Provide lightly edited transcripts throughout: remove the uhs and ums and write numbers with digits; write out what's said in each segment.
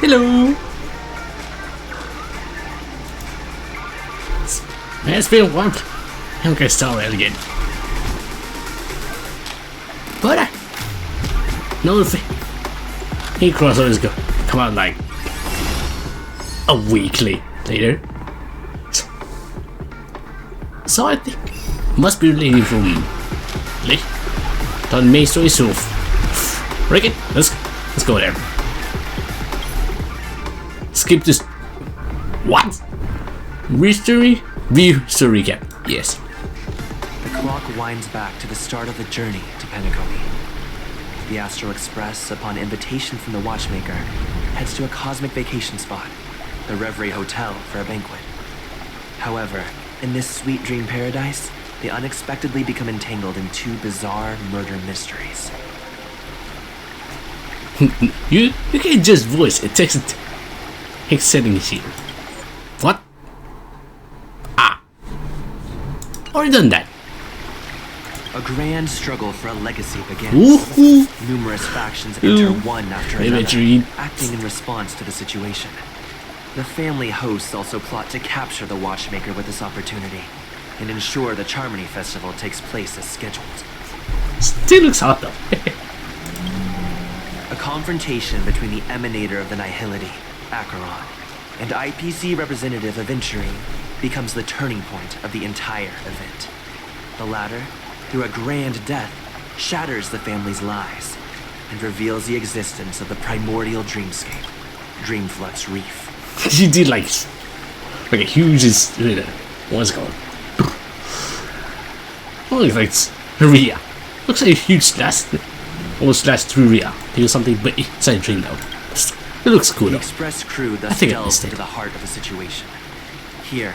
Hello. Man, it's been a while. Honkai style again. But no thing. He crossovers go come out like a week later. So I think must be related from the main story itself. Break it. Let's go there. Skip this. What? View story recap. Yes. The clock winds back to the start of the journey to Penacony. The Astral Express, upon invitation from the watchmaker, heads to a cosmic vacation spot, the Reverie Hotel, for a banquet. However, in this sweet dream paradise, they unexpectedly become entangled in two bizarre murder mysteries. you can't just voice it. Text settings here. What? Already done that. A grand struggle for a legacy begins. Numerous factions enter one after another, acting in response to the situation. The family hosts also plot to capture the watchmaker with this opportunity and ensure the Charmony Festival takes place as scheduled. Still looks hot though. A confrontation between the emanator of the Nihility, Acheron, and IPC representative Aventurine becomes the turning point of the entire event. The latter, through a grand death, shatters the family's lies and reveals the existence of the primordial dreamscape, Dreamflux Reef. She did like a huge what's it called? Oh, looks like Ria. Looks like a huge slash through Ria. Do something, but it's a dream though. It looks cool though. The Express crew thus delves into the heart of the situation. Here,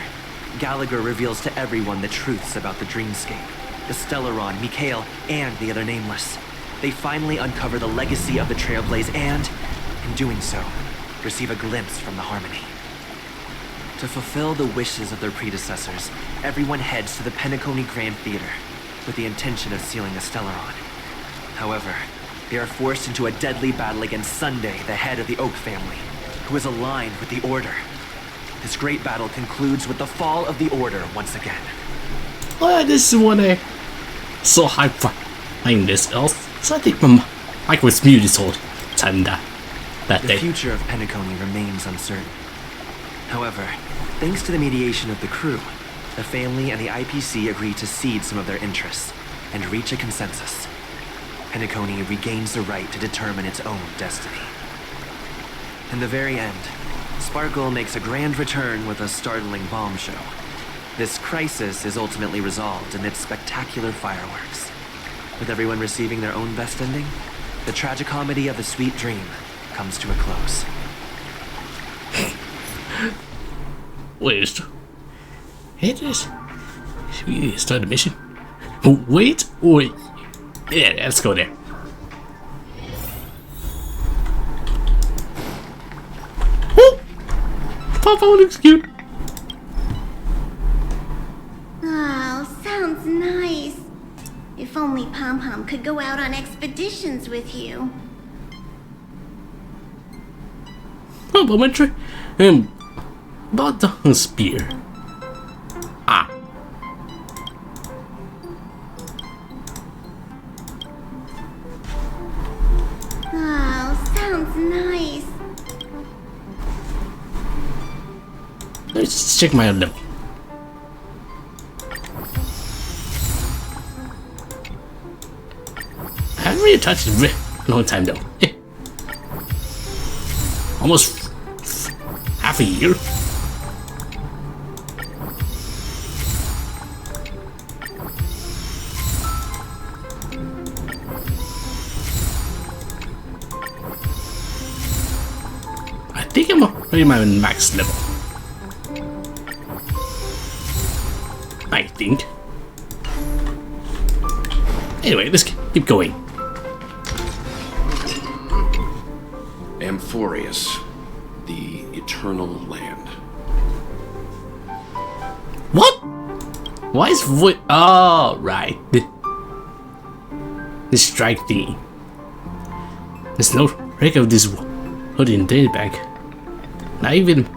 Gallagher reveals to everyone the truths about the dreamscape, the Stellaron, Mikhail, and the other Nameless. They finally uncover the legacy of the Trailblaze and, in doing so, receive a glimpse from the Harmony. To fulfill the wishes of their predecessors, everyone heads to the Penacony Grand Theater with the intention of sealing the Stellaron. However, they are forced into a deadly battle against Sunday, the head of the Oak family, who is aligned with the Order. This great battle concludes with the fall of the Order once again. Oh, this is one I so hyped playing this else. So I think my mic was muted this whole time that day. The future of Penacony remains uncertain. However, thanks to the mediation of the crew, the family and the IPC agree to cede some of their interests and reach a consensus. Penacony regains the right to determine its own destiny. In the very end, Sparkle makes a grand return with a startling bomb show. This crisis is ultimately resolved amidst spectacular fireworks. With everyone receiving their own best ending, the tragicomedy of the sweet dream comes to a close. Wait, it is. Should we start the mission? Wait. Yeah, let's go there. Papa looks cute. Oh, sounds nice. If only Pom Pom could go out on expeditions with you. Complimentary. About the spear. Oh, sounds nice. Let's check my level. I haven't really touched it in a long time though. Almost half a year. I think I'm already my max level. I think. Anyway, let's keep going. Amphorius, the Eternal Land. What? Why is voice? Oh, right. The strike thingy. There's no record of this hoodie in the bag. Not even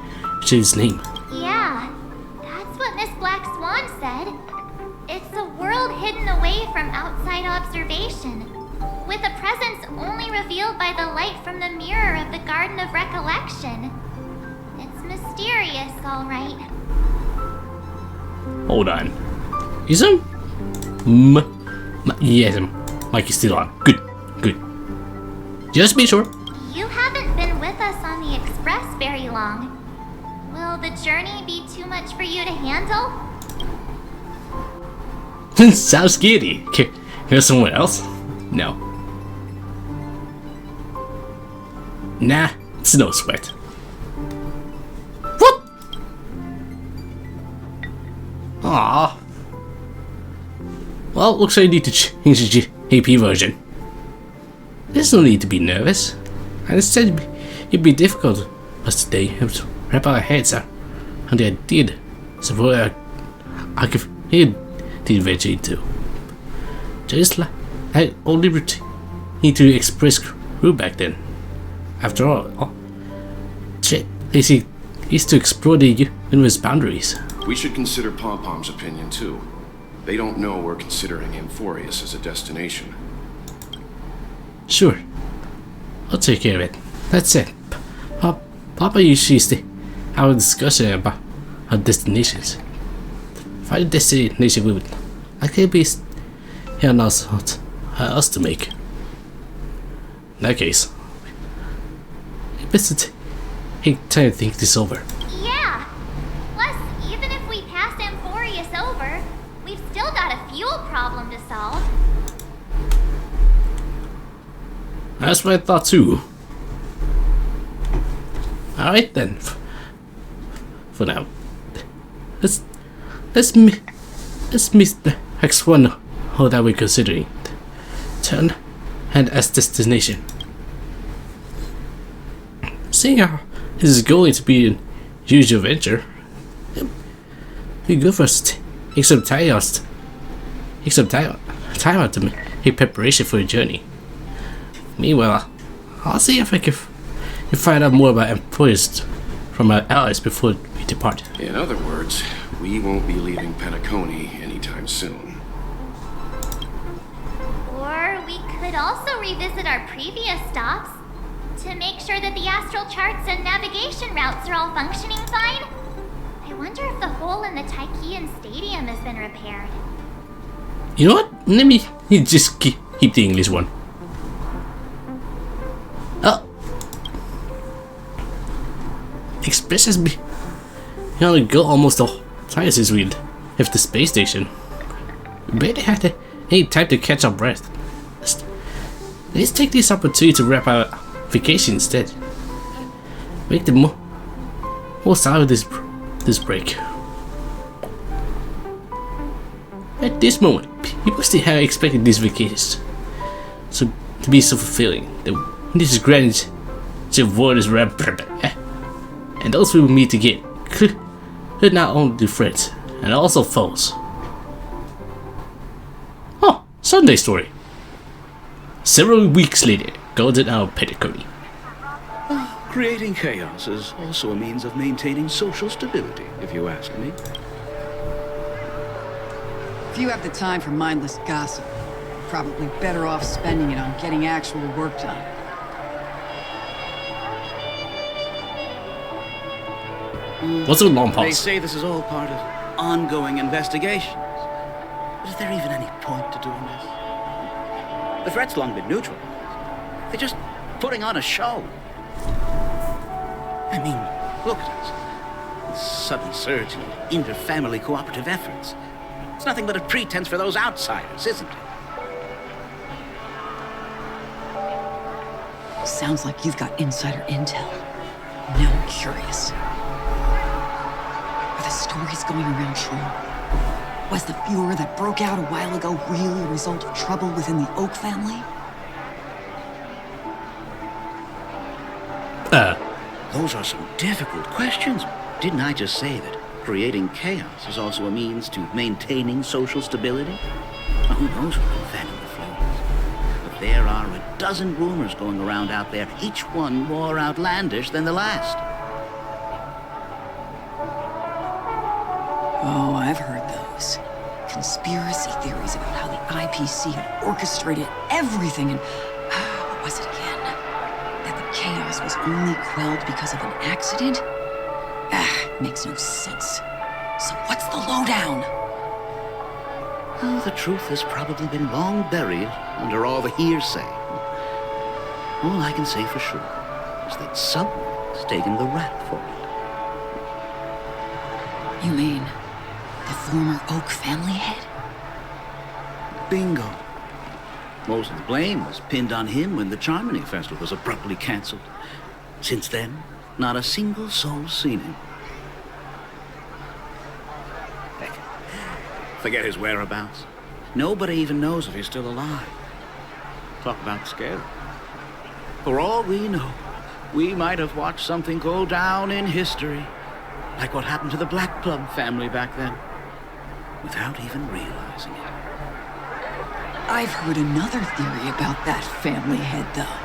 his name. Yeah, that's what Miss Black Swan said. It's a world hidden away from outside observation, with a presence only revealed by the light from the mirror of the Garden of Recollection. It's mysterious, all right. Hold on. Is him? Yes, Mike is still on. Good, good. Just be sure. You haven't been with us on the Express very long. Will the journey be too much for you to handle? Sounds scary. Can there's someone else? No. Nah, it's no sweat. What? Aww. Well, looks like I need to change the AP version. There's no need to be nervous. I understand it'd be difficult, but today I have to wrap our heads around the idea. So I could hear the adventure too. Just like I only need to express crew back then. After all, is to explore the universe boundaries. We should consider Pom-Pom's opinion too. They don't know we're considering Amphorius as a destination. Sure, I'll take care of it. That's it. Papa usually have a discussion about our destinations. Find a destination we would likely be here on us to make. In that case, we best take time to think this over. Yeah. Plus, even if we pass Amphorius over, we've still got a fuel problem to solve. That's what I thought too. Alright then. For now. Let's miss the next one that we're considering. Turn and as destination. Seeing how this is going to be a huge adventure, we go first. Take some time out to make preparation for a journey. Meanwhile, I'll see if I can find out more about employees from our allies before we depart. In other words, we won't be leaving Penacony anytime soon. Or we could also revisit our previous stops to make sure that the astral charts and navigation routes are all functioning fine. I wonder if the hole in the Taikian Stadium has been repaired. You know what? Let me just keep the English one. Oh. Express has been go almost the time since we left the space station. We barely had any time to catch our breath. Let's take this opportunity to wrap our vacation instead. Make the most out of this break. At this moment, people still have expected these vacations to be so fulfilling. This is grand to avoid this rap, and those we will meet again could not only friends and also foes. Oh, Sunday story. Several weeks later, Golden Hour Penacony. Creating chaos is also a means of maintaining social stability, if you ask me. If you have the time for mindless gossip, you're probably better off spending it on getting actual work done. What's a long They pause? say this is all part of ongoing investigations. But is there even any point to doing this? The threat's long been neutral. They're just putting on a show. I mean, look at us. This sudden surge in inter-family cooperative efforts. It's nothing but a pretense for those outsiders, isn't it? Sounds like you've got insider intel. Now I'm curious. Are the stories going around true? Was the furor that broke out a while ago really a result of trouble within the Oak family? Those are some difficult questions. Didn't I just say that creating chaos is also a means to maintaining social stability? Well, who knows who's been fanning the flames? But there are a dozen rumors going around out there, each one more outlandish than the last. conspiracy theories about how the IPC had orchestrated everything and... what was it again? That the chaos was only quelled because of an accident? Makes no sense. So what's the lowdown? Well, the truth has probably been long buried under all the hearsay. All I can say for sure is that someone's taken the rap for it. You mean the former Oak family head? Bingo. Most of the blame was pinned on him when the Charmony Festival was abruptly cancelled. Since then, not a single soul's seen him. Heck, forget his whereabouts. Nobody even knows if he's still alive. Talk about scary. For all we know, we might have watched something go down in history, like what happened to the Black Plum family back then, without even realizing it. I've heard another theory about that family head, though.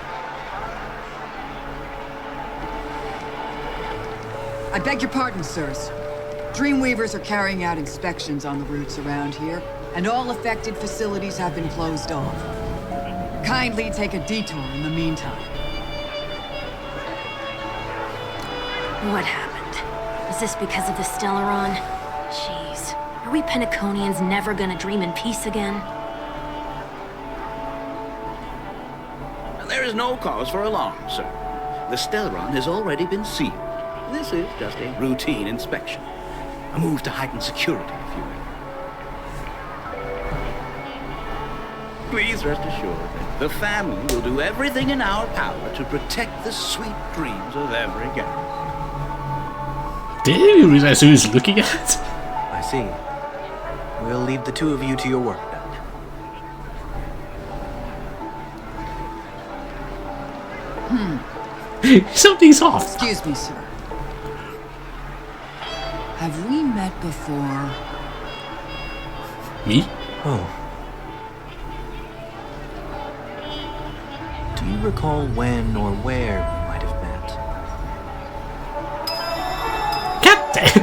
I beg your pardon, sirs. Dreamweavers are carrying out inspections on the routes around here, and all affected facilities have been closed off. Kindly take a detour in the meantime. What happened? Is this because of the Stellaron? Jeez, are we Penaconians never gonna dream in peace again? There is no cause for alarm, sir. The Stellaron has already been sealed. This is just a routine inspection. A move to heighten security, if you will. Please rest assured that the family will do everything in our power to protect the sweet dreams of every guest. Didn't even realize who he's looking at. I see. We'll leave the two of you to your work then. Something's off. Excuse me, sir. Have we met before? Me? Oh. Do you recall when or where we might have met? Captain!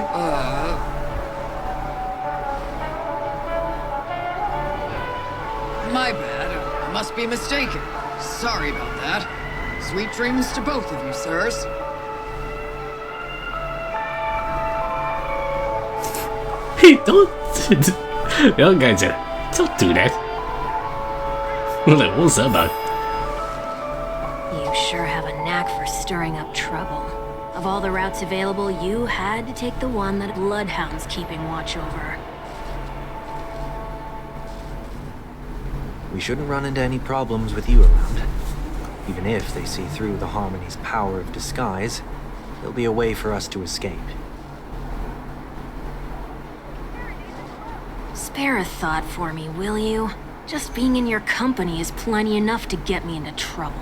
My bad. I must be mistaken. Sorry about that. Sweet dreams to both of you, sirs. Hey, don't... Young guys, don't do that. Like, what's that about? You sure have a knack for stirring up trouble. Of all the routes available, you had to take the one that Bloodhound's keeping watch over. We shouldn't run into any problems with you around. Even if they see through the Harmony's power of disguise, there'll be a way for us to escape. Spare a thought for me, will you? Just being in your company is plenty enough to get me into trouble,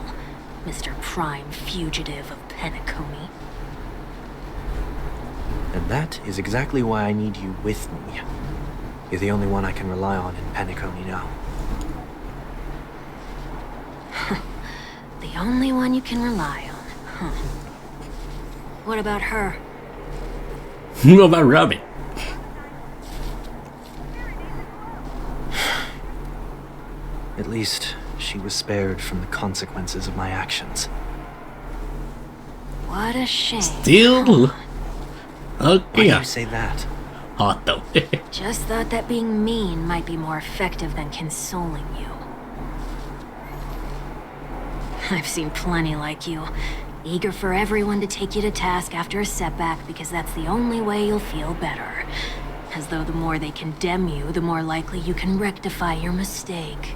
Mr. Prime Fugitive of Penacony. And that is exactly why I need you with me. You're the only one I can rely on in Penacony now. The only one you can rely on, huh? What about her? What about Robin? At least, she was spared from the consequences of my actions. What a shame. Still? Why do Okay. you say that? Hot though. Just thought that being mean might be more effective than consoling you. I've seen plenty like you, eager for everyone to take you to task after a setback because that's the only way you'll feel better. As though the more they condemn you, the more likely you can rectify your mistake.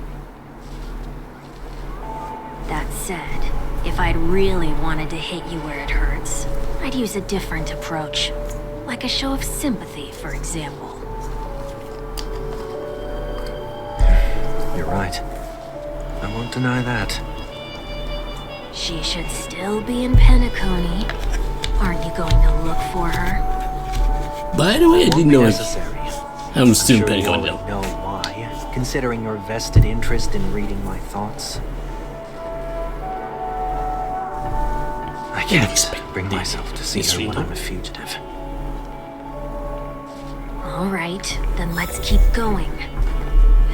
That said, if I'd really wanted to hit you where it hurts, I'd use a different approach. Like a show of sympathy, for example. You're right. I won't deny that. She should still be in Penacony. Aren't you going to look for her? By the way, I didn't know it. Necessary. I'm still sure pretty you good already though. know why, considering your vested interest in reading my thoughts. I can't bring myself to see her when I'm a fugitive. Alright, then let's keep going.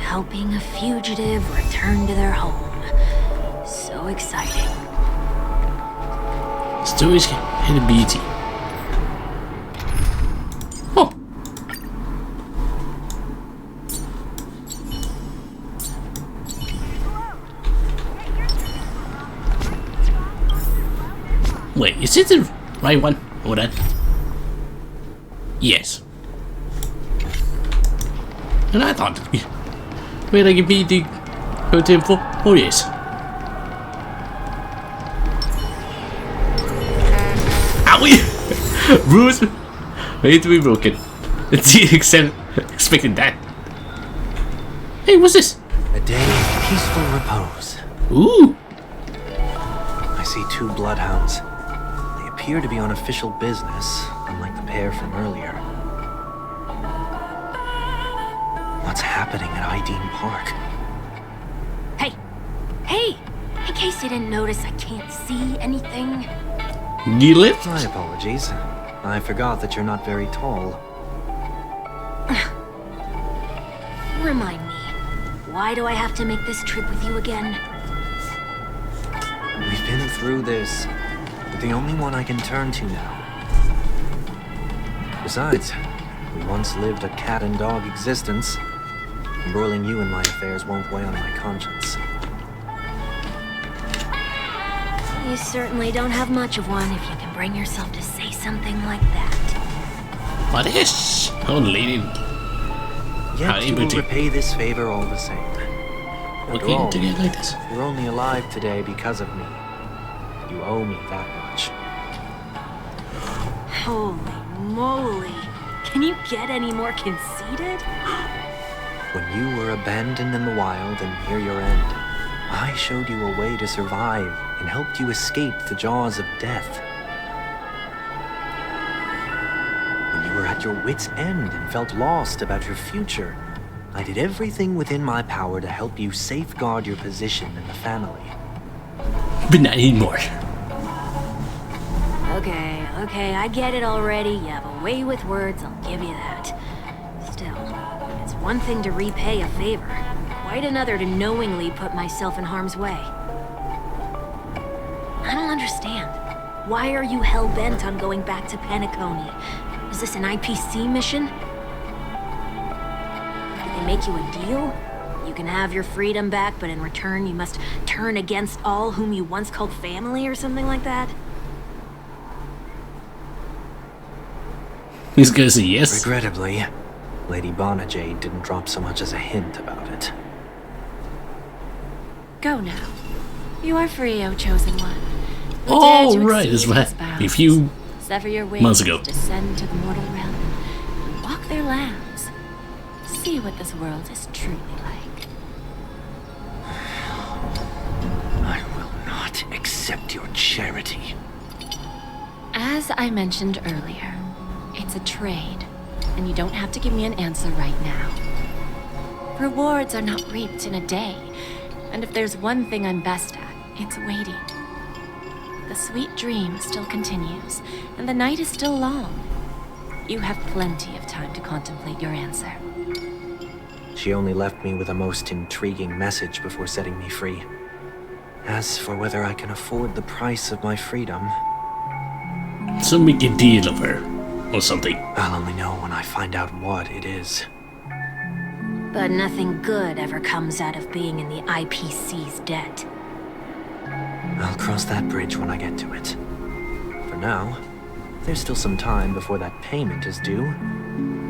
Helping a fugitive return to their home. So exciting. Storage capability. Oh. Wait, is it the right one? Hold on. Yes. And I thought where I could be the hotel for. Oh yes. Owie! Rules made to be broken. Expecting that. Hey, what's this? A day of peaceful repose. Ooh. I see 2 bloodhounds. They appear to be on official business, unlike the pair from earlier. What's happening at Ideen Park? Hey! Hey! In case you didn't notice, I can't see anything. You lift? My apologies. I forgot that you're not very tall. Remind me, why do I have to make this trip with you again? We've been through this. You're the only one I can turn to now. Besides, we once lived a cat-and-dog existence. Embroiling you in my affairs won't weigh on my conscience. You certainly don't have much of one if you can bring yourself to say something like that. What is? Oh, lady. Yet you will repay this favor all the same. After all, together like this. you're only alive today because of me. You owe me that much. Holy moly. Can you get any more conceited? When you were abandoned in the wild and near your end, I showed you a way to survive and helped you escape the jaws of death. When you were at your wit's end and felt lost about your future, I did everything within my power to help you safeguard your position in the family. But not anymore. Okay, I get it already. You have a way with words, I'll give you that. Still, it's one thing to repay a favor, quite another to knowingly put myself in harm's way. I don't understand. Why are you hell-bent on going back to Penacony? Is this an IPC mission? Did they make you a deal? You can have your freedom back, but in return you must turn against all whom you once called family or something like that? He's gonna say yes. Regrettably, Lady Bonajade didn't drop so much as a hint about it. Go now. You are free, O Chosen One. Oh, right, that's right. A few Sever your wings, months ago. descend to the mortal realm, and walk their lands. See what this world is truly like. I will not accept your charity. As I mentioned earlier, it's a trade, and you don't have to give me an answer right now. Rewards are not reaped in a day, and if there's one thing I'm best at, it's waiting. The sweet dream still continues, and the night is still long. You have plenty of time to contemplate your answer. She only left me with a most intriguing message before setting me free. As for whether I can afford the price of my freedom, So make a deal of her. Or something. I'll only know when I find out what it is. But nothing good ever comes out of being in the IPC's debt. I'll cross that bridge when I get to it. For now, there's still some time before that payment is due.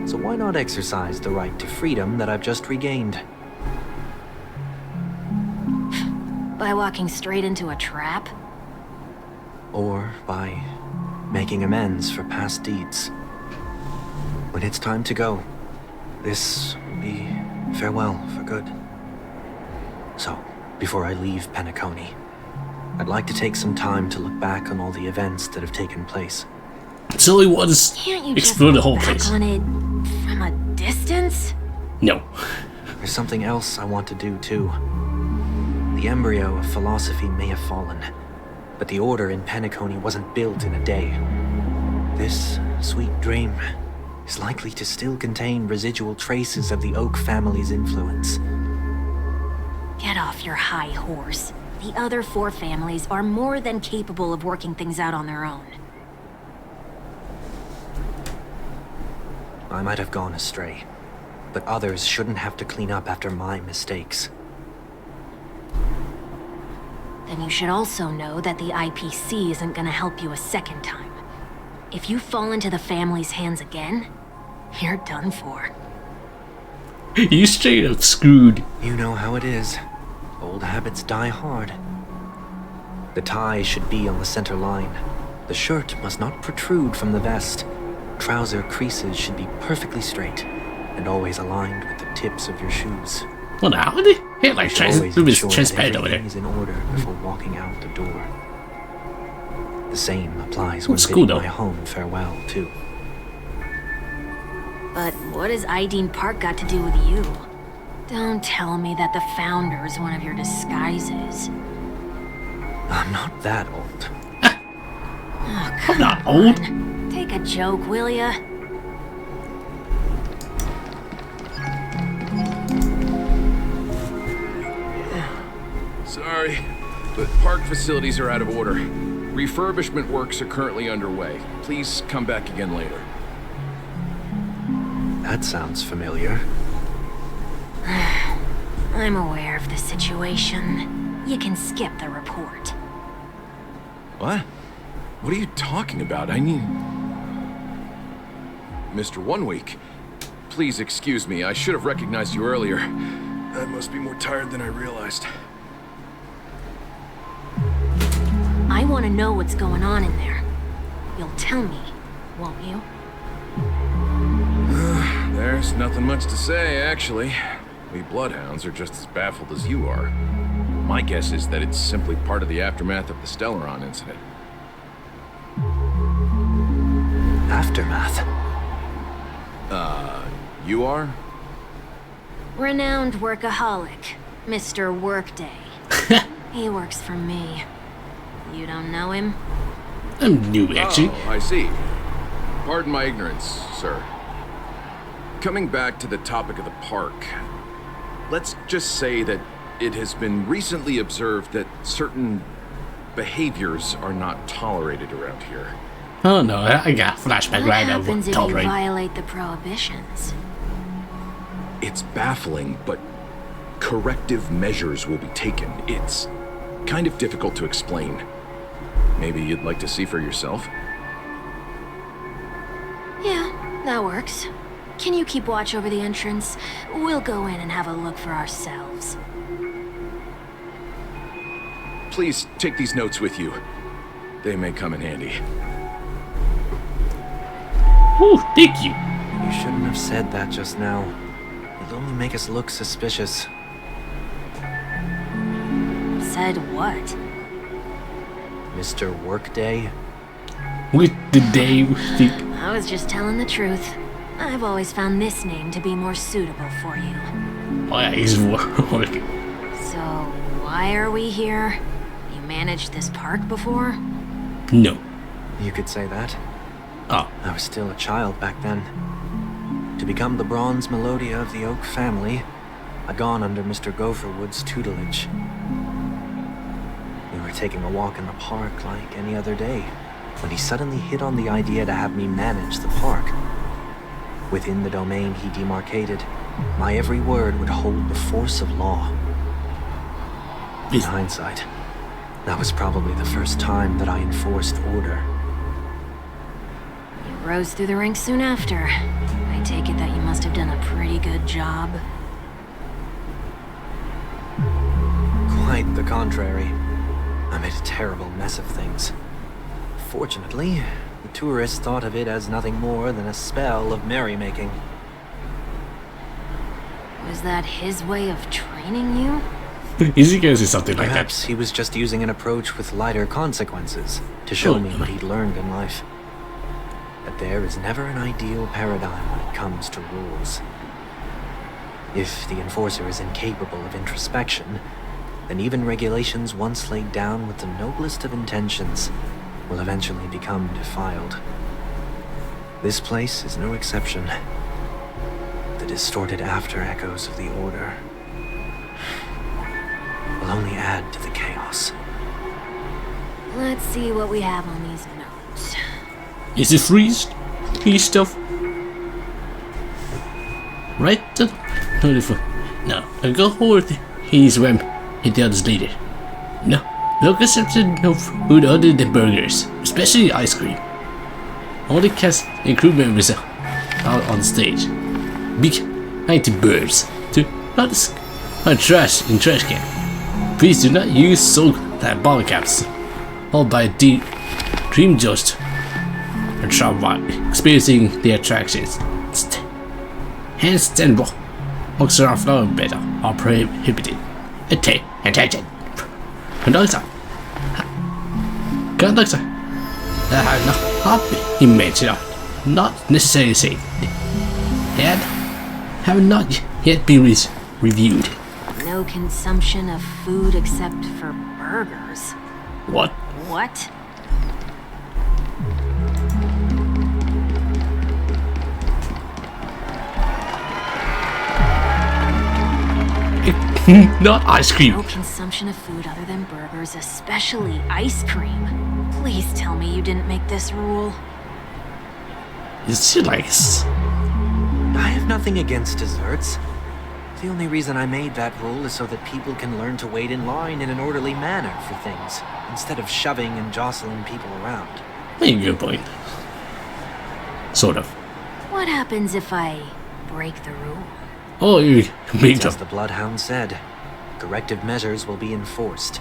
So why not exercise the right to freedom that I've just regained? By walking straight into a trap? Or by making amends for past deeds. When it's time to go, this will be farewell for good. So, before I leave Penacony, I'd like to take some time to look back on all the events that have taken place. So he wants Can't you explore just the whole look place. back on it from a distance? No. There's something else I want to do too. The embryo of philosophy may have fallen, but the order in Penacony wasn't built in a day. This sweet dream is likely to still contain residual traces of the Oak family's influence. Get off your high horse. The other 4 families are more than capable of working things out on their own. I might have gone astray, but others shouldn't have to clean up after my mistakes. Then you should also know that the IPC isn't gonna help you a second time. If you fall into the family's hands again, you're done for. You straight up screwed. You know how it is. Old habits die hard. The tie should be on the center line. The shirt must not protrude from the vest. Trouser creases should be perfectly straight and always aligned with the tips of your shoes. What the hell? Hey, like, You should always do this ensure that transparent over there. everything is in order before walking out the door. The same applies when Looks cool, bidding though. my home farewell, too. But what has Ideen Park got to do with you? Don't tell me that the Founder's one of your disguises. I'm not that old. Oh, I'm come not old. on. Take a joke, will ya? Sorry, but park facilities are out of order. Refurbishment works are currently underway. Please come back again later. That sounds familiar. I'm aware of the situation. You can skip the report. What? What are you talking about? I mean... Mr. One Week, please excuse me. I should have recognized you earlier. I must be more tired than I realized. I want to know what's going on in there. You'll tell me, won't you? There's nothing much to say, actually. We Bloodhounds are just as baffled as you are. My guess is that it's simply part of the aftermath of the Stellaron incident. Aftermath? You are? Renowned workaholic, Mr. Workday. He works for me. You don't know him? I'm new, actually. Oh, I see. Pardon my ignorance, sir. Coming back to the topic of the park, let's just say that it has been recently observed that certain behaviors are not tolerated around here. Oh no, I got a flashback What right now. happens if you Tolerate. violate the prohibitions? It's baffling, but corrective measures will be taken. It's kind of difficult to explain. Maybe you'd like to see for yourself? Yeah, that works. Can you keep watch over the entrance? We'll go in and have a look for ourselves. Please take these notes with you. They may come in handy. Ooh, thank you. You shouldn't have said that just now. It'll only make us look suspicious. Said what? Mr. Workday? With the day, I was just telling the truth. I've always found this name to be more suitable for you. why is work? So, why are we here? You managed this park before? No. You could say that. Oh, I was still a child back then. To become the bronze Melodia of the Oak family, I'd gone under Mr. Gopherwood's tutelage. We were taking a walk in the park like any other day, when he suddenly hit on the idea to have me manage the park. Within the domain he demarcated, my every word would hold the force of law. In hindsight, that was probably the first time that I enforced order. You rose through the ranks soon after. I take it that you must have done a pretty good job. Quite the contrary. I made a terrible mess of things. Fortunately, the tourists thought of it as nothing more than a spell of merrymaking. Was that his way of training you? is he gonna say something like that? Perhaps he was just using an approach with lighter consequences to show Oh, me no. what he'd learned in life. That there is never an ideal paradigm when it comes to rules. If the enforcer is incapable of introspection, then even regulations once laid down with the noblest of intentions will eventually become defiled. This place is no exception. The distorted after echoes of the Order will only add to the chaos. Let's see what we have on these notes. Is it free stuff? Right? No, I'll go hold his when he tells later. No, no consumption of food other than burgers, especially ice cream. Only cast and crew members are out on stage. Big 90 birds to not trash in trash can. Please do not use soak that bottle caps. All by dream just and try while experiencing the attractions. Handstand walks around flower bed are prohibited. Attention. Conductor that have not been mentioned not necessarily safe and have not yet been reviewed. No consumption of food except for burgers. What? What? Not ice cream. No consumption of food other than burgers, especially ice cream. Please tell me you didn't make this rule. Is she like? I have nothing against desserts. The only reason I made that rule is so that people can learn to wait in line in an orderly manner for things, instead of shoving and jostling people around. Hey, good point. Sort of. What happens if I break the rule? Oh, you beat As up. the Bloodhound said, corrective measures will be enforced.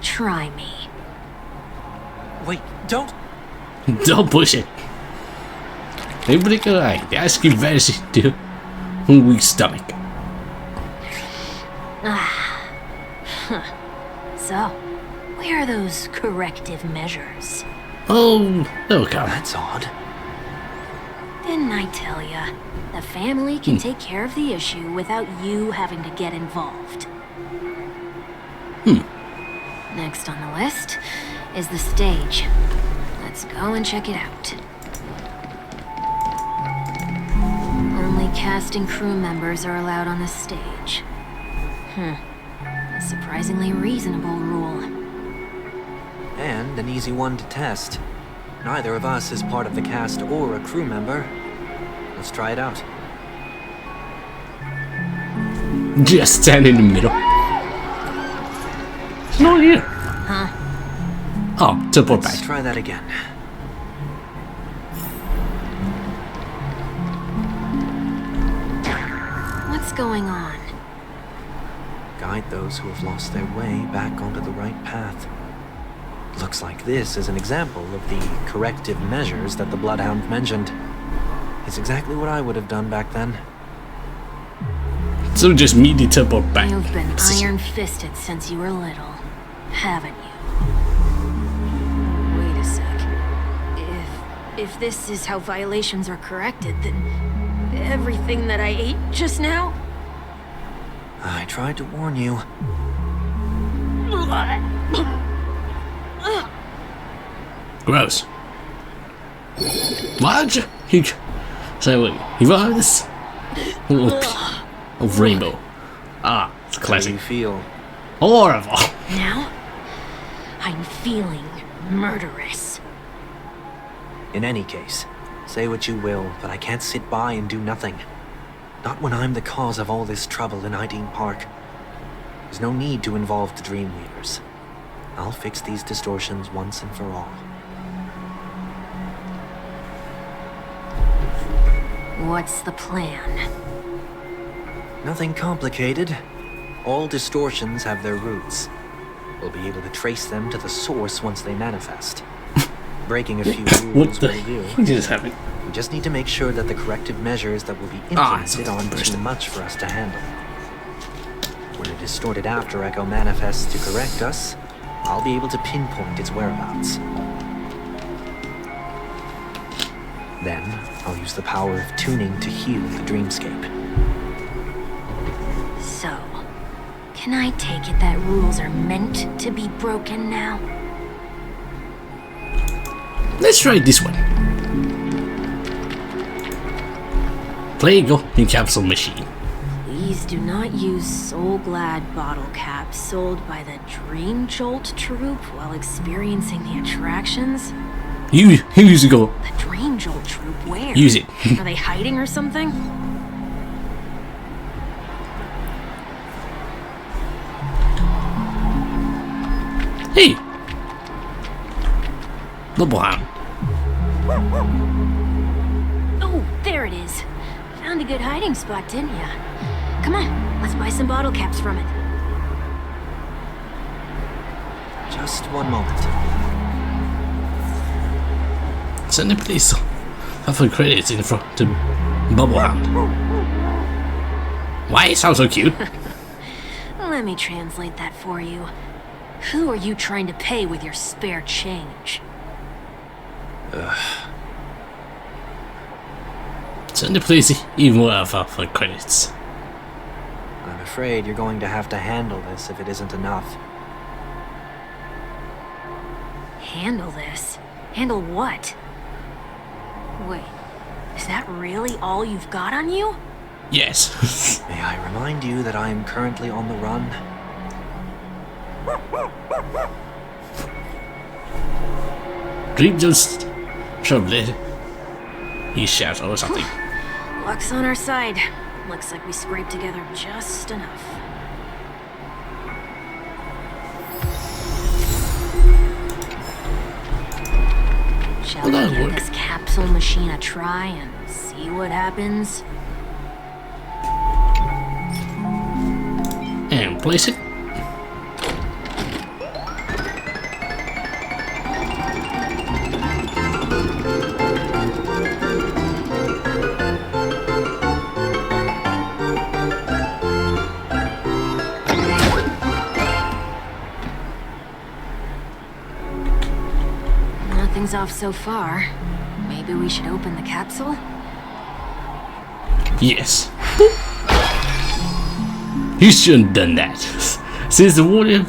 Try me. Wait, don't! Don't push it. Everybody can like the ice cream vanishes to a weak stomach. So, where are those corrective measures? Oh, they'll come. That's odd. Didn't I tell ya? The family can take care of the issue without you having to get involved. Next on the list is the stage. Let's go and check it out. Only cast and crew members are allowed on the stage. A surprisingly reasonable rule. And an easy one to test. Neither of us is part of the cast or a crew member. Let's try it out. Just stand in the middle. It's not here. Huh? Oh, teleport Let's back. try that again. What's going on? Guide those who have lost their way back onto the right path. Looks like this is an example of the corrective measures that the Bloodhound mentioned. It's exactly what I would have done back then. So just immediately teleport back. You've been iron-fisted since you were little, haven't you? Wait a sec. If this is how violations are corrected, then everything that I ate just now? I tried to warn you. Gross. What? So he was little of rainbow. Ah, it's How do classic. you feel? Horrible. Now, I'm feeling murderous. In any case, say what you will, but I can't sit by and do nothing. Not when I'm the cause of all this trouble in Ideen Park. There's no need to involve the Dream Weavers. I'll fix these distortions once and for all. What's the plan? Nothing complicated. All distortions have their roots. We'll be able to trace them to the source once they manifest. Breaking a few What rules the? will do. He just happened. We just need to make sure that the corrective measures that will be it's implemented a aren't person. too much for us to handle. When a distorted after echo manifests to correct us, I'll be able to pinpoint its whereabouts. Then, I'll use the power of tuning to heal the dreamscape. So, can I take it that rules are meant to be broken now? Let's try this one. Plago in capsule machine. Please do not use Soul Glad bottle caps sold by the Dream Jolt troupe while experiencing the attractions. Use it, go. The Dream Jolt troupe, where? Use it. Are they hiding or something? Hey! Bubblehound. Oh, there it is. Found a good hiding spot, didn't ya? Come on, let's buy some bottle caps from it. Just one moment. Send the police. Have some credits in front to Bubblehound. Why? It sounds so cute. Let me translate that for you. Who are you trying to pay with your spare change? Send the police even more alpha for credits. I'm afraid you're going to have to handle this if it isn't enough. Handle this? Handle what? Wait, is that really all you've got on you? Yes. May I remind you that I am currently on the run? Dream just troubled. He shouts or something. Luck's on our side. Looks like we scraped together just enough. Shall we give this capsule machine a try and see what happens? And place it. Nothing's off so far. Maybe we should open the capsule? Yes. You shouldn't have done that. Since the water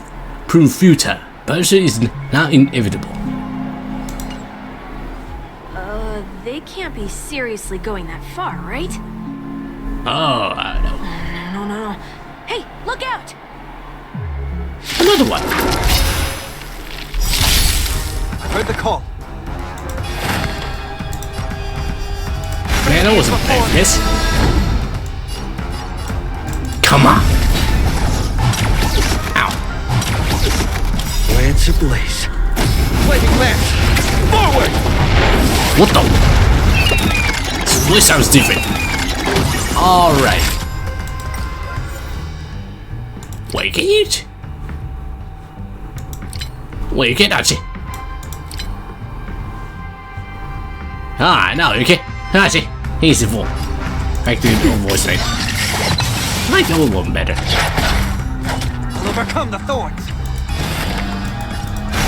proved futile, Persia is now inevitable. They can't be seriously going that far, right? Oh, I don't know. No. Hey, look out! Another one. I heard the call. Man, I wasn't playing this. Come on. Ow. Lance ablaze. Flaming lance! Forward! What the? This voice sounds different. Alright. Wait, can you? Wait, get out. Ah, now you can. Ah, he's the fool. Back to the old voice line. I like the old one better. I'll overcome the thorns.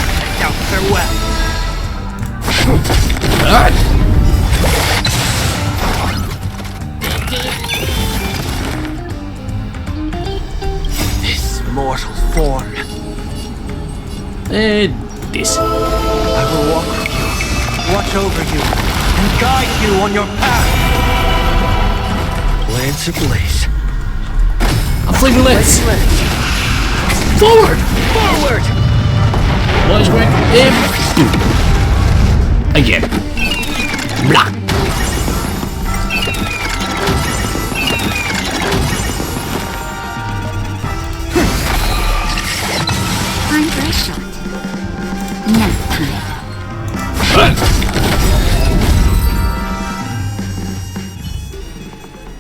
I doubt farewell. This mortal form. This. I will walk with you, watch over you, and guide you on your path. Lance ablaze. I'm flaming lance. Forward! Forward! What is going again. Blah. Time for a shot. Nap time.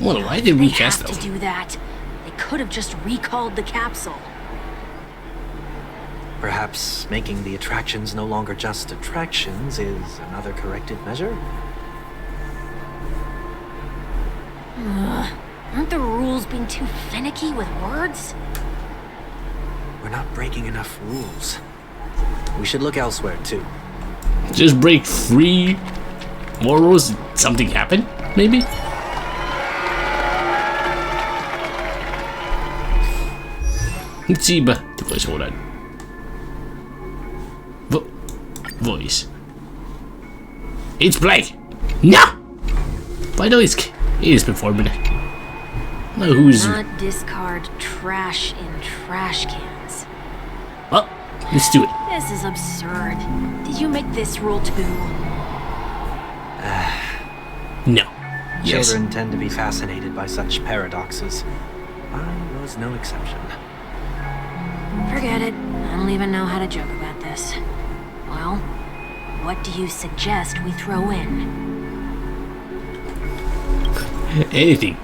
Well, why did we They cast have them? to do that. They could have just recalled the capsule. Perhaps making the attractions no longer just attractions is another corrective measure? Aren't the rules being too finicky with words? We're not breaking enough rules. We should look elsewhere, too. Just break 3 more rules. Something happened, maybe? Let's see, but the voice, hold on. Voice. It's Blake! No! But I know it is performing it. No, who's... Not discard trash in trash cans. Well, let's do it. This is absurd. Did you make this rule too? No. Yes. Children tend to be fascinated by such paradoxes. I was no exception. Forget it. I don't even know how to joke about this. Well, what do you suggest we throw in? Anything.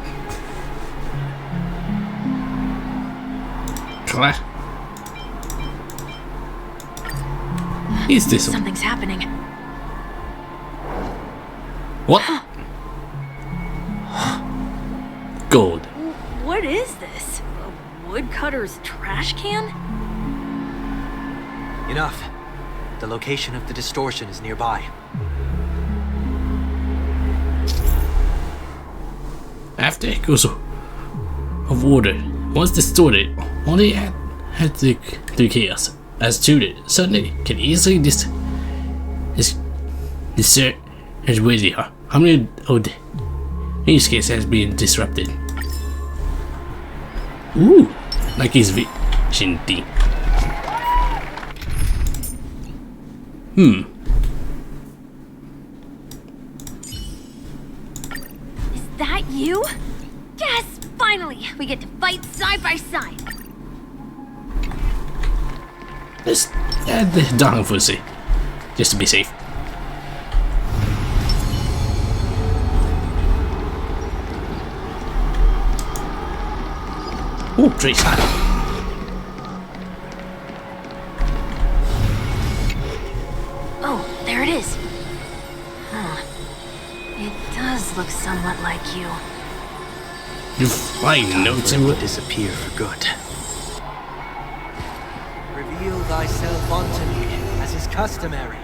Claire. Is this one? Something's happening. What? Gold. What is this? A woodcutter's trash can? Enough. The location of the distortion is nearby. After echoes of water, once distorted, only had the chaos as tutored suddenly can easily discern where they are. How many of the case has been disrupted? Ooh, like his vision thing. Is that you? Yes! Finally! We get to fight side by side! Let's add the Dark Fussy, just to be safe. Oh, Trace. Oh, there it is. Huh. It does look somewhat like you. You flying notes For and him what? to disappear for good. Reveal thyself unto me, as is customary.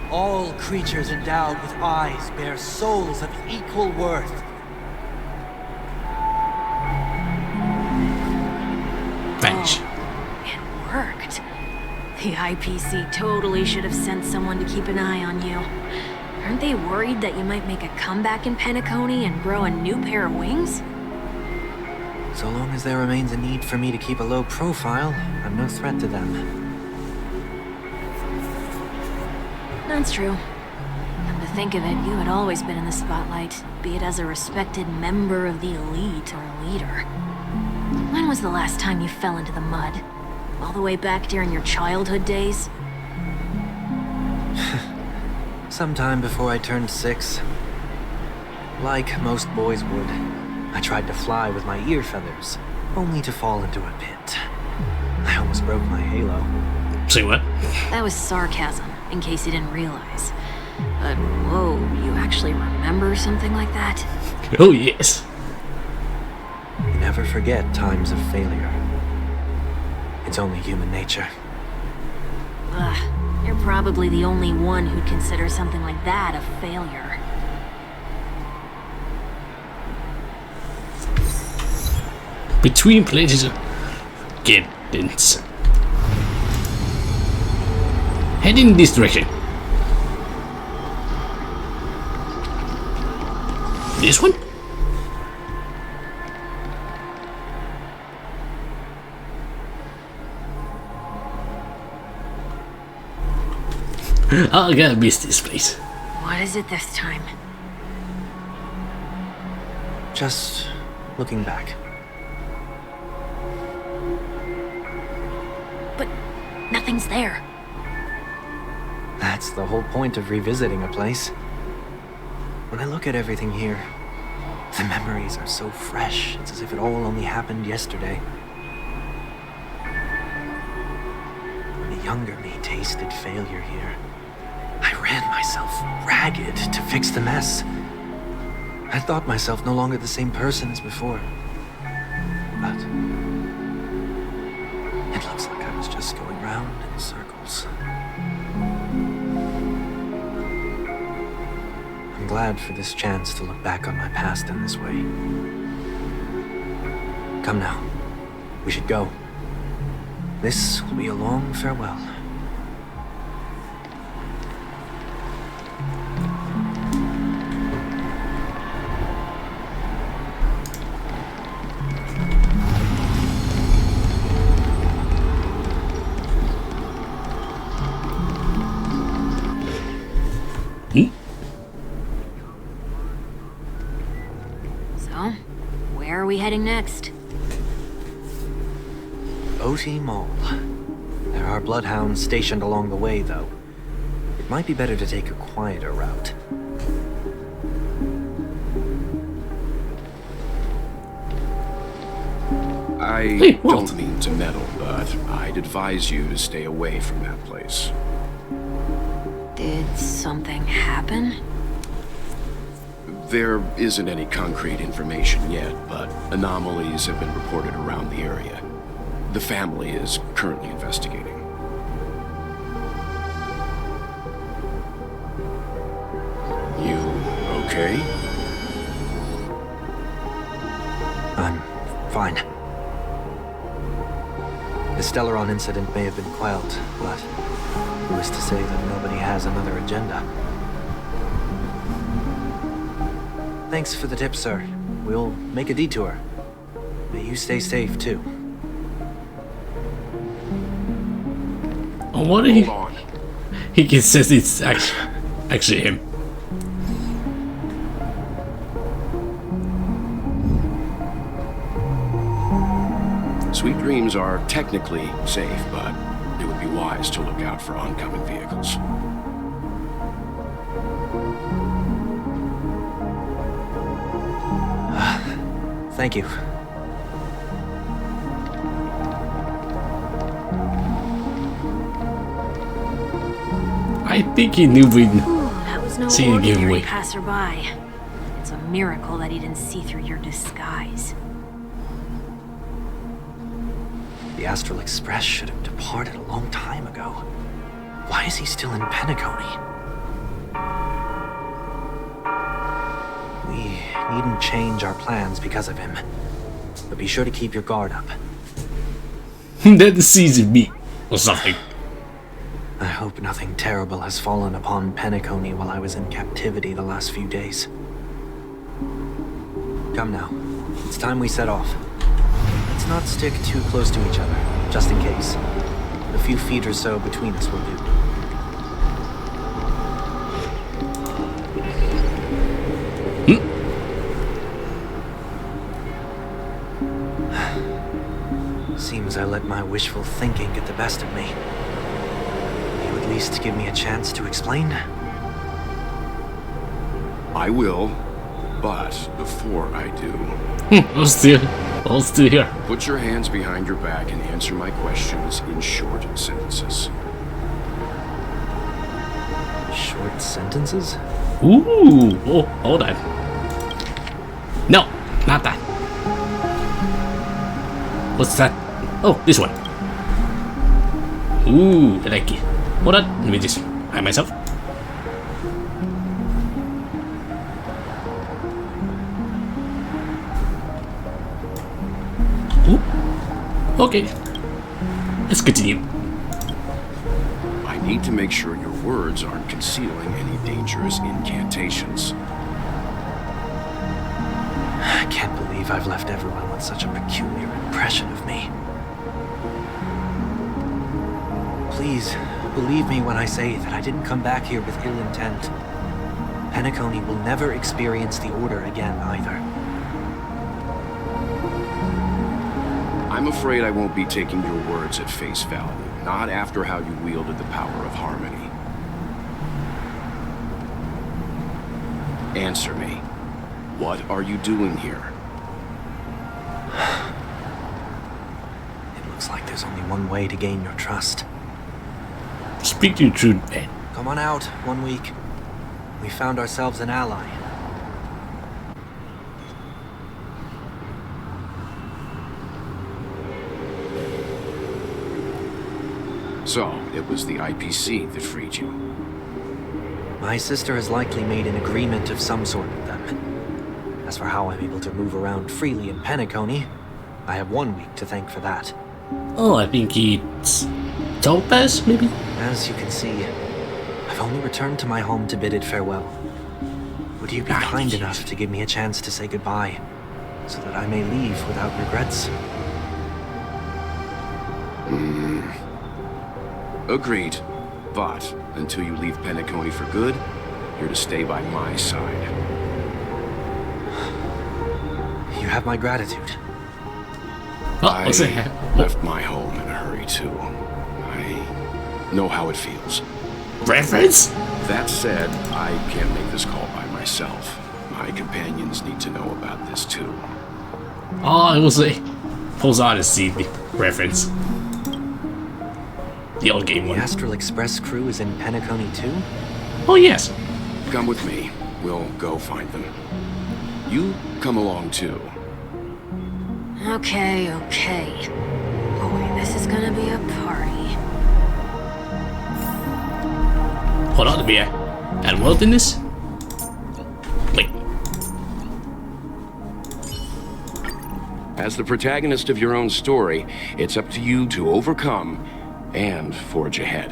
All creatures endowed with eyes bear souls of equal worth. Vanish. It worked. The IPC totally should have sent someone to keep an eye on you. Aren't they worried that you might make a comeback in Penacony and grow a new pair of wings? So long as there remains a need for me to keep a low profile, I'm no threat to them. That's true. Come to think of it, you had always been in the spotlight, be it as a respected member of the elite or a leader. When was the last time you fell into the mud? All the way back during your childhood days? Sometime before I turned 6. Like most boys would, I tried to fly with my ear feathers, only to fall into a pit. I almost broke my halo. Say what? That was sarcasm, in case you didn't realize. But whoa, you actually remember something like that? Oh, yes. You never forget times of failure. It's only human nature. Ugh, you're probably the only one who'd consider something like that a failure. Between places, guidance. Head in this direction. This one? I gotta miss this place. What is it this time? Just looking back. But nothing's there. That's the whole point of revisiting a place. When I look at everything here, the memories are so fresh, it's as if it all only happened yesterday. When the younger me tasted failure here, I ran myself ragged to fix the mess. I thought myself no longer the same person as before. But it looks like I was just going round in circles. I'm glad for this chance to look back on my past in this way. Come now, we should go. This will be a long farewell. OT Mall. There are bloodhounds stationed along the way, though. It might be better to take a quieter route. I don't mean to meddle, but I'd advise you to stay away from that place. Did something happen? There isn't any concrete information yet, but anomalies have been reported around the area. The family is currently investigating. You okay? I'm fine. The Stellaron incident may have been quelled, but who is to say that nobody has another agenda? Thanks for the tip, sir. We'll make a detour. May you stay safe, too. What did he says it's actually him. Sweet Dreams are technically safe, but it would be wise to look out for oncoming vehicles. Thank you. I think he knew we'd That was no see the ordinary giveaway. passerby. It's a miracle that he didn't see through your disguise. The Astral Express should have departed a long time ago. Why is he still in Penacony? We needn't change our plans because of him. But be sure to keep your guard up. That sees me or something. I hope nothing terrible has fallen upon Penacony while I was in captivity the last few days. Come now. It's time we set off. Let's not stick too close to each other, just in case. A few feet or so between us will do. Seems I let my wishful thinking get the best of me. Will you at least give me a chance to explain? I will, but before I do... I'll still here. Put your hands behind your back and answer my questions in short sentences. Short sentences? Ooh, oh, hold on. No, not that. What's that? Oh, this one. Ooh, I like it. Hold on, let me just hide myself. Ooh. Okay, let's continue. I need to make sure your words aren't concealing any dangerous incantations. I can't believe I've left everyone with such a peculiar impression of me. Please, believe me when I say that I didn't come back here with ill intent. Penacony will never experience the Order again, either. I'm afraid I won't be taking your words at face value, not after how you wielded the power of harmony. Answer me. What are you doing here? It looks like there's only one way to gain your trust. Speak your truth, man. Come on out, 1 week. We found ourselves an ally. So, it was the IPC that freed you. My sister has likely made an agreement of some sort with them. As for how I'm able to move around freely in Penacony, I have 1 week to thank for that. Oh, I think it's Topaz, maybe? As you can see, I've only returned to my home to bid it farewell. Would you be kind enough to give me a chance to say goodbye, so that I may leave without regrets? Agreed. But, until you leave Penacony for good, you're to stay by my side. You have my gratitude. Oh, what's it? I left my home in a hurry too. I know how it feels. Reference? That said, I can't make this call by myself. My companions need to know about this too. Oh, it was a Pulse Odyssey reference. The old game The one. Astral Express crew is in Penacony too? Oh yes. Come with me. We'll go find them. You come along too. Okay. Boy, this is gonna be a party. Hold on to be at wilderness? Wait. As the protagonist of your own story, it's up to you to overcome and forge ahead.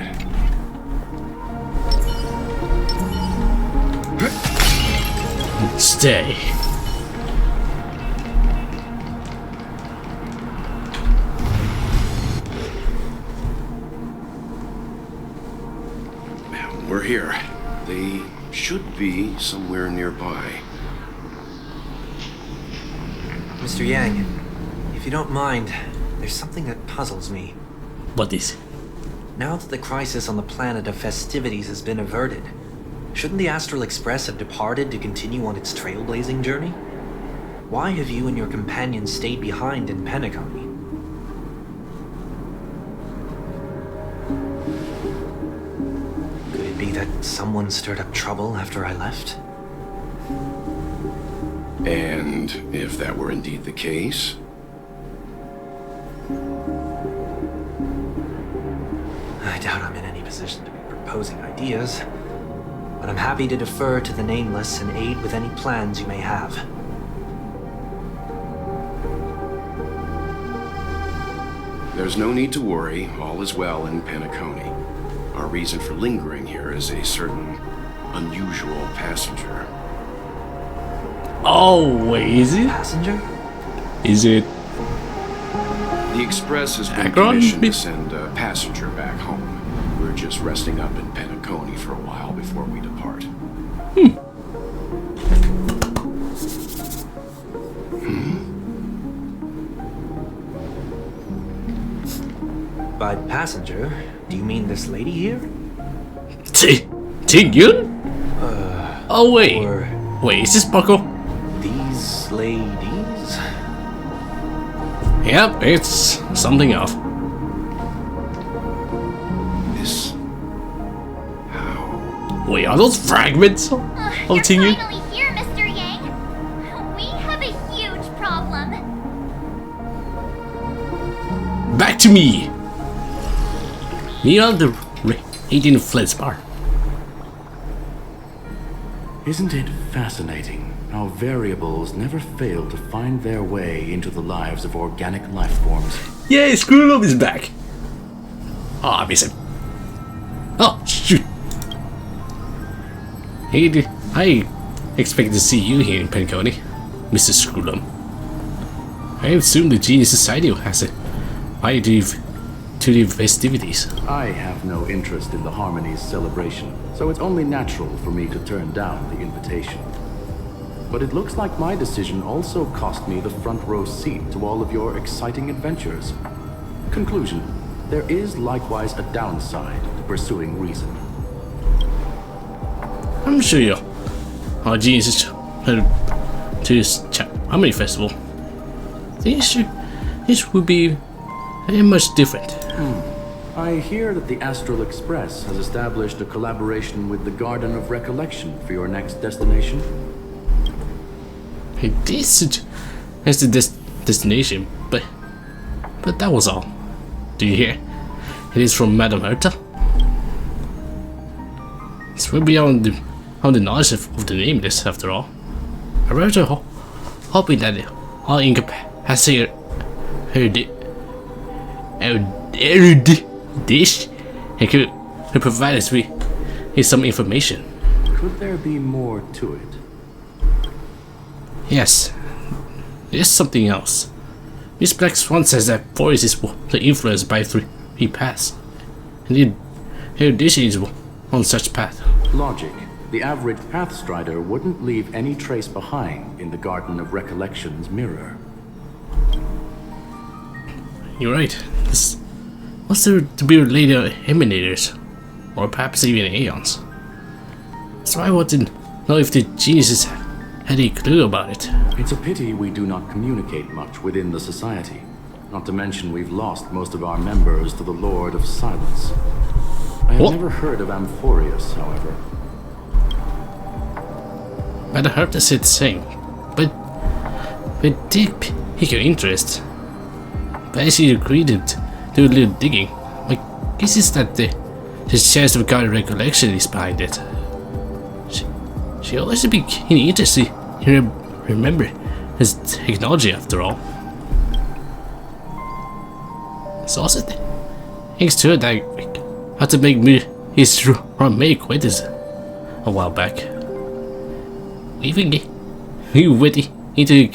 Stay. We're here. They should be somewhere nearby. Mr. Yang, if you don't mind, there's something that puzzles me. What is? Now that the crisis on the planet of festivities has been averted, shouldn't the Astral Express have departed to continue on its trailblazing journey? Why have you and your companions stayed behind in Penacony? Could it be that someone stirred up trouble after I left? And if that were indeed the case, I doubt I'm in any position to be proposing ideas, but I'm happy to defer to the Nameless and aid with any plans you may have. there's no need to worry. All is well in Penacony. Our reason for lingering here is a certain unusual passenger. Oh, wait, is it? Passenger? Is it? The Express has been Akron? commissioned to send a passenger back home. We're just resting up in Penacony for a while before we depart. By passenger, do you mean this lady here? Tiggyun? Oh, wait. Or Wait, is this Buckle? these ladies? Yep, it's something else. This... how... Wait, are those fragments of You're Tiggyun? finally here, Mr. Yang. We have a huge problem. Back to me! Me on the radiant Flitzbar. Isn't it fascinating how variables never fail to find their way into the lives of organic life forms? Yay, Screwloop is back! Oh, I miss him. Oh, shoot! Hey, I expect to see you here in Penacony, Mr. Screwloop. I assume the Genius Society has a right to the festivities. I have no interest in the Harmony's celebration, so it's only natural for me to turn down the invitation. But it looks like my decision also cost me the front row seat to all of your exciting adventures. Conclusion: there is likewise a downside to pursuing reason. I'm sure you our geniuses to this Harmony Festival. This would be very much different. I hear that the Astral Express has established a collaboration with the Garden of Recollection for your next destination. Hey, this is the destination, but that was all. Do you hear? It is from Madame Herta. It's way beyond the knowledge of the Nameless, after all. I wrote her hoping that our incapacity dish and could provide us with some information. Could there be more to it? Yes, there's something else. Miss Black Swan says that Forest is influenced by three paths, and her dish is on such path. Logic. The average Pathstrider wouldn't leave any trace behind in the Garden of Recollection's mirror. you're right. This must have to be related to emanators, or perhaps even aeons. So I want to know if the geniuses had a clue about it. It's a pity we do not communicate much within the society. Not to mention we've lost most of our members to the Lord of Silence. I have never heard of Amphorius, however. I'd heard the same, but it did pique your interest. But as you agreed to do a little digging, my guess is that the chance of God recollection is behind it. She always be keen interested in remember his technology after all. It's also thanks to it that I had to make me his roommate acquaintance a while back. We even went into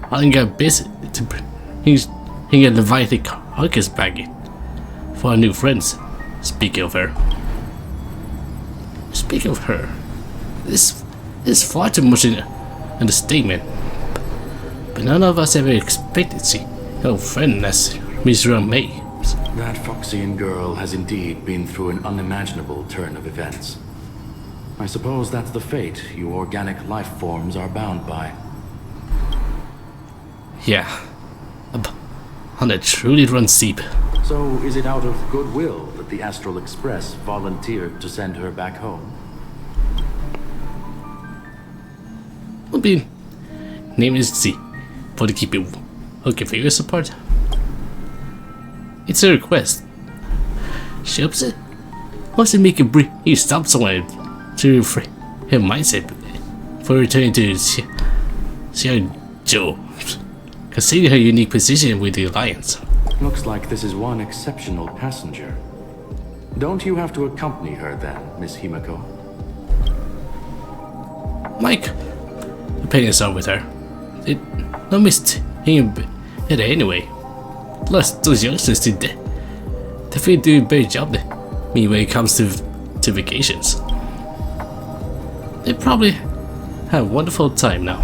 calling a business to bring a Leviathan carcass back in for our new friends. Speaking of her, this is far too much in a statement. But none of us ever expected to see an old friend as Miss May. That Foxian girl has indeed been through an unimaginable turn of events. I suppose that's the fate you organic life forms are bound by. Yeah, and it truly runs deep. So is it out of goodwill that the Astral Express volunteered to send her back home? I'll be name is C for to keep it hooking fingers apart. It's a request. She upset wants to make you stop someone to refrain her mindset for returning to see Joe, considering her unique position with the Alliance. Looks like this is one exceptional passenger. Don't you have to accompany her then, Miss Himiko? Mike, opinions are with her. It no missed him it anyway. Plus, those youngsters did definitely do a better job than me when it comes to vacations. They probably have a wonderful time now.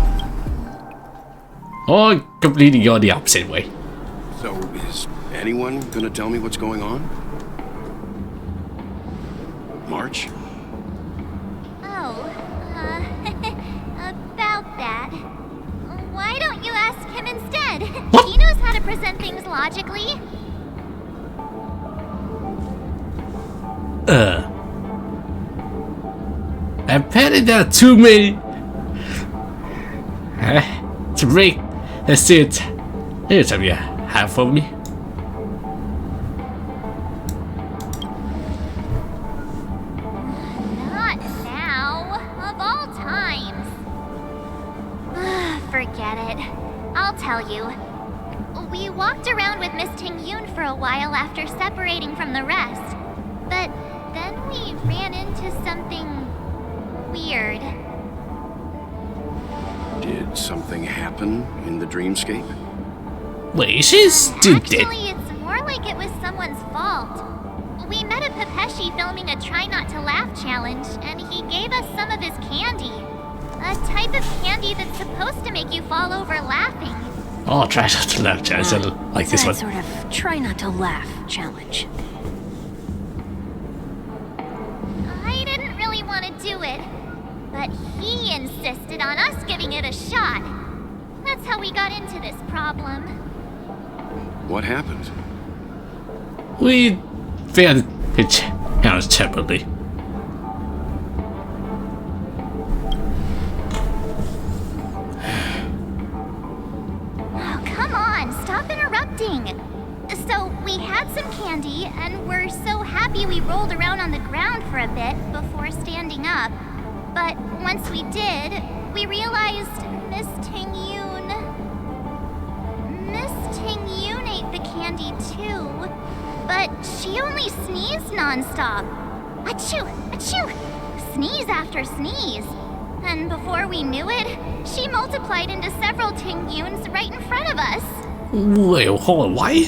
Or completely going the opposite way. So, is anyone gonna tell me what's going on? March? Oh, about that. Why don't you ask him instead? What? He knows how to present things logically. Apparently there are too many to break. Let's see it. Here's what you have for me. Not now. Of all times. Forget it. I'll tell you. We walked around with Miss Ting-Yun for a while after separating from the rest. But then we ran into something weird. Did something happen in the dreamscape? Wait, she's dead. Actually, it's more like it was someone's fault. We met a Pepeshi filming a Try Not to Laugh challenge, and he gave us some of his candy. A type of candy that's supposed to make you fall over laughing. Oh, try not to laugh, challenge. I like this one. Sort of try not to laugh challenge. I didn't really want to do it, but he insisted on us giving it a shot. That's how we got into this problem. What happened? We failed the challenge separately. Oh, come on, stop interrupting. So, we had some candy, and we're so happy we rolled around on the ground for a bit before standing up. But once we did, we realized Miss Ting-Yun ate the candy too. But she only sneezed nonstop. Achoo! Achoo! Sneeze after sneeze. And before we knew it, she multiplied into several Ting-Yuns right in front of us. Wait, hold on, why?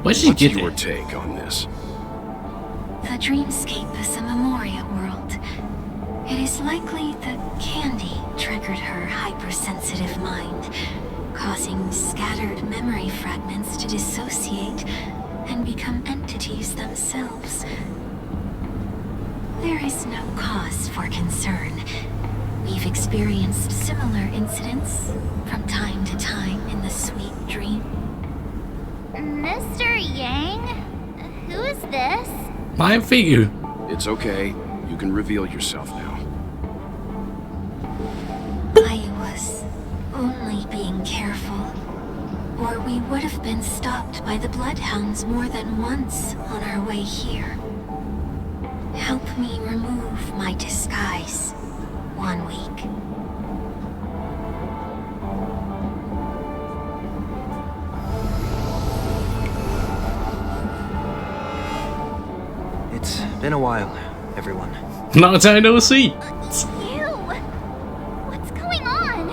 Why did she What's get your it? take on this? The dreamscape is a Memoria world. It is likely that candy triggered her hypersensitive mind, causing scattered memory fragments to dissociate and become entities themselves. There is no cause for concern. We've experienced similar incidents from time to time in the sweet dream. Mr. Yang? Who's this? My figure. It's okay. You can reveal yourself now. I was only being careful, or we would have been stopped by the bloodhounds more than once on our way here. Help me remove my disguise. 1 week. It's been a while, everyone. Long time no see. You! What's going on?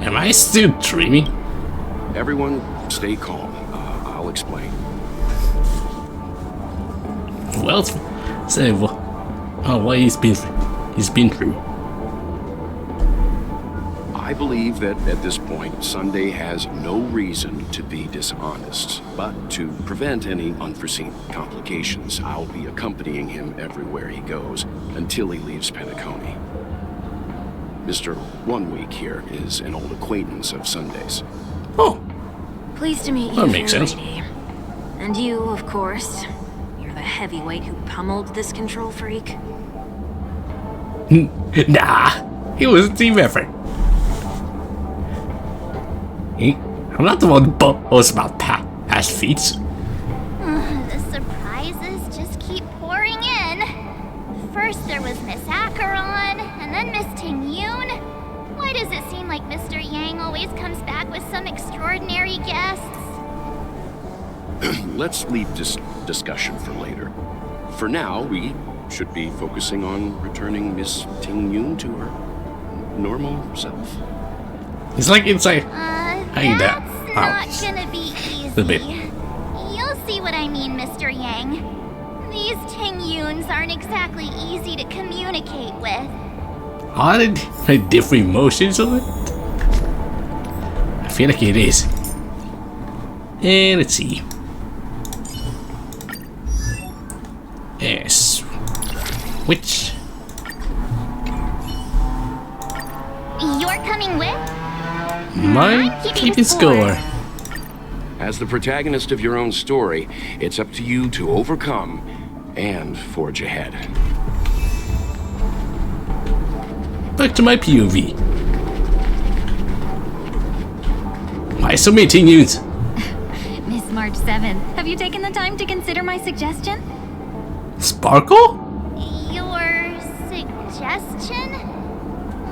Am I still dreaming? Everyone, stay calm. I'll explain. Well, say what he's been through. I believe that at this point, Sunday has no reason to be dishonest. But to prevent any unforeseen complications, I'll be accompanying him everywhere he goes until he leaves Penacony. Mr. 1 Week here is an old acquaintance of Sunday's. Oh, Pleased to meet you, that makes fair sense. lady. And you, of course. You're the heavyweight who pummeled this control freak. Nah, it was a team effort. I'm not the one who boasts about past feats. The surprises just keep pouring in. First there was Miss Acheron, and then Miss Ting-Yoon. Why does it seem like Mr. Yang always comes back with some extraordinary guests? Let's leave this discussion for later. For now, we should be focusing on returning Miss Ting-Yoon to her normal self. It's like inside. That's not gonna be easy. A bit. You'll see what I mean, Mr. Yang. These Ting-Yoons aren't exactly easy to communicate with. Are there different emotions of it? I feel like it is. And let's see. Yes. Which? You're coming with? My keeping score. As the protagonist of your own story, it's up to you to overcome and forge ahead. Back to my POV. Why so many Ting-Yoons? Miss March 7th, have you taken the time to consider my suggestion? Sparkle? Your suggestion?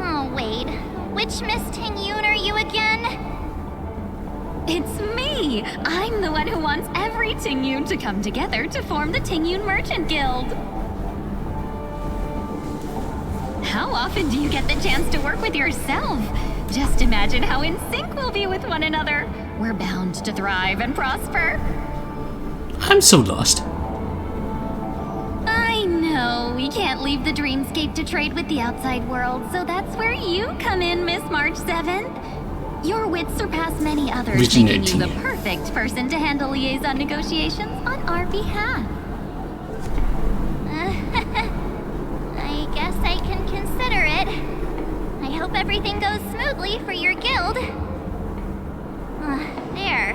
Oh, wait. Which Miss Ting-Yoon are you again? It's me! I'm the one who wants every Ting-Yoon to come together to form the Ting-Yoon Merchant Guild. How often do you get the chance to work with yourself? Just imagine how in sync we'll be with one another. We're bound to thrive and prosper. I'm so lost. I know, we can't leave the dreamscape to trade with the outside world, so that's where you come in, Miss March 7th. Your wits surpass many others, making you the perfect person to handle liaison negotiations on our behalf. I guess I can consider it. I hope everything goes smoothly for your guild. There.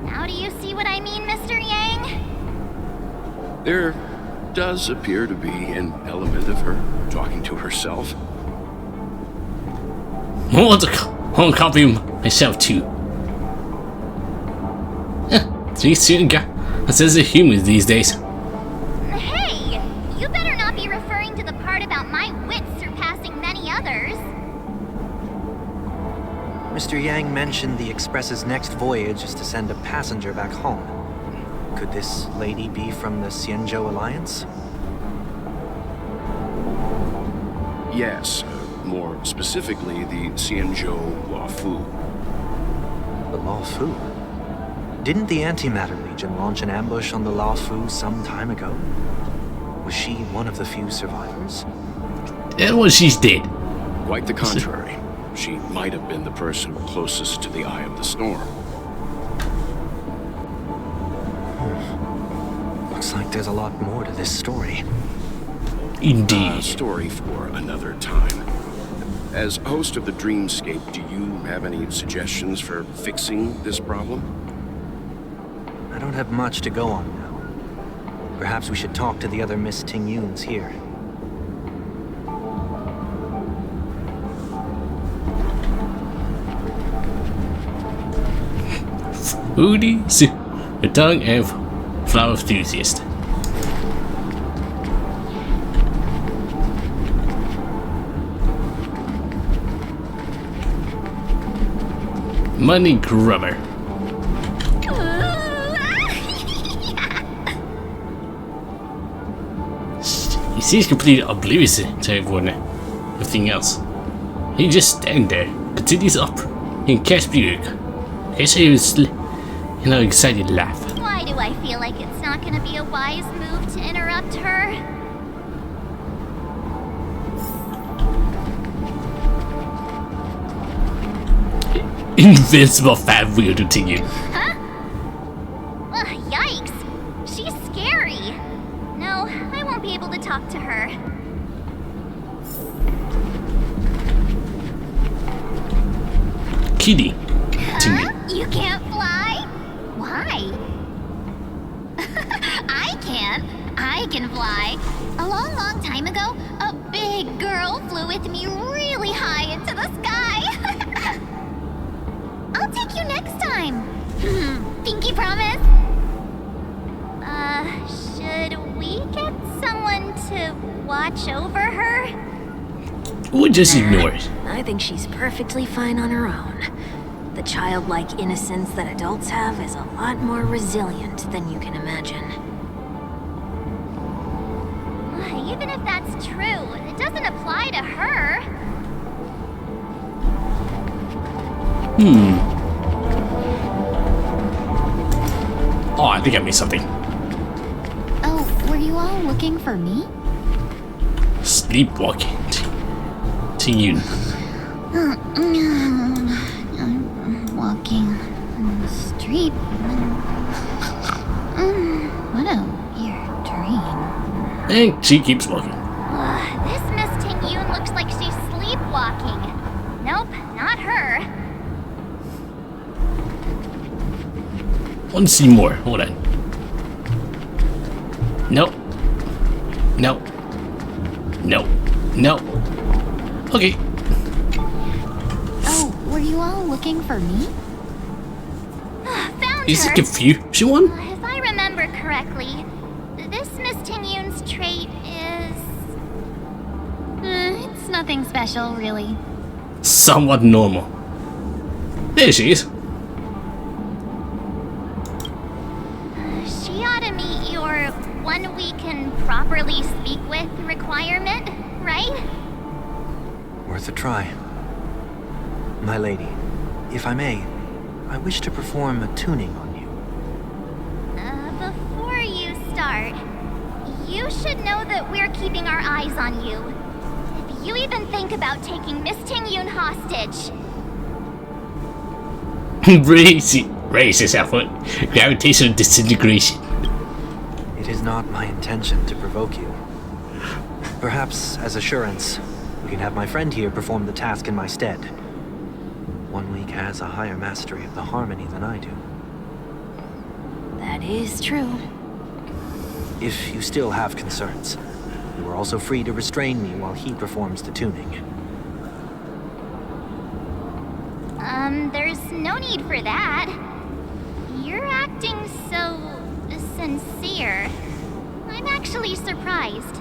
Now do you see what I mean, Mr. Yang? There does appear to be an element of her talking to herself. I want to copy myself too. Too soon got a sense of humor these days. Hey! You better not be referring to the part about my wits surpassing many others. Mr. Yang mentioned the Express's next voyage is to send a passenger back home. Could this lady be from the Xianzhou Alliance? Yes, more specifically, the Xianzhou Luofu. The Luofu? Didn't the Antimatter Legion launch an ambush on the Luofu some time ago? Was she one of the few survivors? That was she's dead. Quite the contrary. She might have been the person closest to the eye of the storm. Looks like there's a lot more to this story. Indeed. A story for another time. As host of the Dreamscape, do you have any suggestions for fixing this problem? I don't have much to go on now. Perhaps we should talk to the other Miss Ting-Yuns here. Foodie, a tongue and flower enthusiast. Money grubber. He seems completely oblivious to everything else. He just standing there, continues up, and catch Buick. I say he was, excited laugh. Why do I feel like it's not gonna be a wise move to interrupt her? Invincible fat weirdo to you. Huh? Ugh, yikes. She's scary. No, I won't be able to talk to her. Kitty. Huh? You can't fly? Why? I can. I can fly. A long, long time ago, a big girl flew with me really high into the sky. I'll take you next time. Pinky promise? Should we get someone to watch over her? We'll just ignore it. I think she's perfectly fine on her own. The childlike innocence that adults have is a lot more resilient than you can imagine. Even if that's true, it doesn't apply to her. Oh, I think I missed something. Oh, were you all looking for me? Sleepwalking. To you. Walking on the street. What a weird dream. And she keeps walking. This Miss Ting-Yun looks like she's sleepwalking. Nope, not her. Want to see more. Hold on. Nope. Nope. Nope. Nope. Okay. Oh, were you all looking for me? Found Is her. it confusion one? If I remember correctly, this Miss Ting-Yun's trait is... It's nothing special, really. Somewhat normal. There she is. She ought to meet your 1 week can properly speak with requirement, right? Worth a try. My lady, if I may, I wish to perform a tuning on you. Before you start, you should know that we're keeping our eyes on you. If you even think about taking Miss Ting-Yun hostage... Raise yourself with gravitational disintegration. It is not my intention to provoke you. Perhaps, as assurance, we can have my friend here perform the task in my stead. 1 week has a higher mastery of the harmony than I do. That is true. If you still have concerns, you are also free to restrain me while he performs the tuning. There's no need for that. You're acting so... sincere. I'm actually surprised.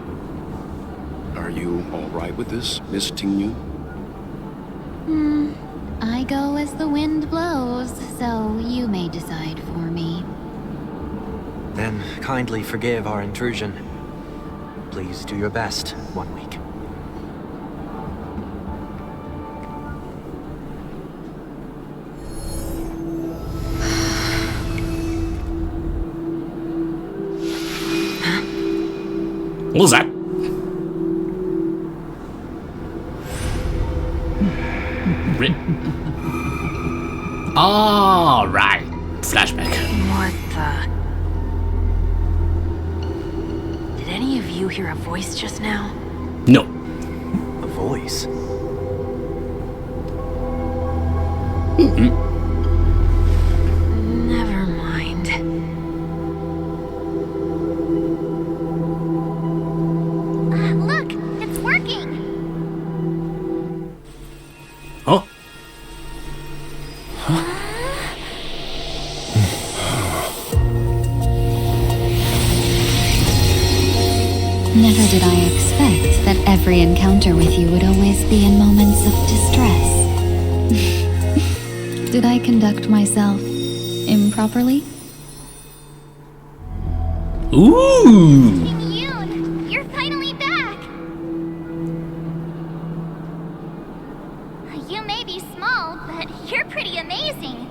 Are you all right with this, Miss Ting-Yun? I go as the wind blows, so you may decide for me. Then kindly forgive our intrusion. Please do your best 1 week. What was that? All right. Flashback. What the? Did any of you hear a voice just now? No. A voice. Never mind. Look, it's working. Oh. Never did I expect that every encounter with you would always be in moments of distress. Did I conduct myself improperly? Ooh. Yoon, you're finally back. You may be small, but you're pretty amazing.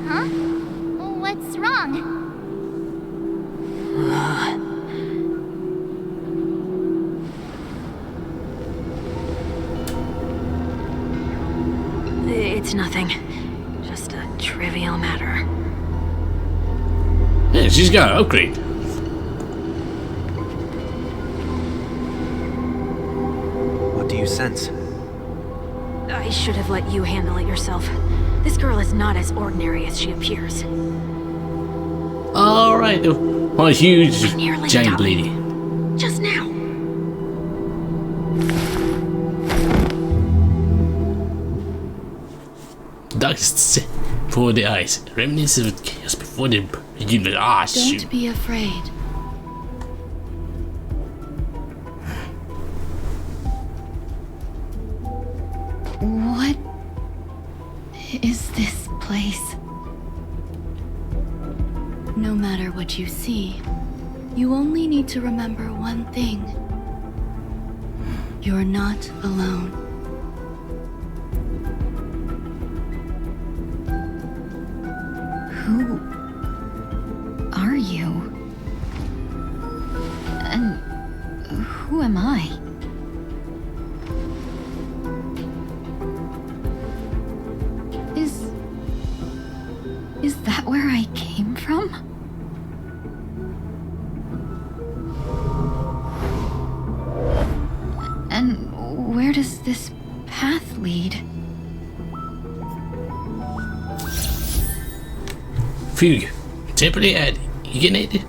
Huh? What's wrong? It's nothing. Just a trivial matter. Yeah, she's got an upgrade. What do you sense? I should have let you handle it yourself. This girl is not as ordinary as she appears. Alright, what a huge Nearly giant got me. lady. Just now. Darkest before the eyes. Reminiscence of chaos before the universe. Ah, shoot. Don't be afraid. What is this place? No matter what you see, you only need to remember one thing. You're not alone. Who are you? And who am I? Is that where I came from? And where does this path lead? Phew. Temporarily add. You getting it?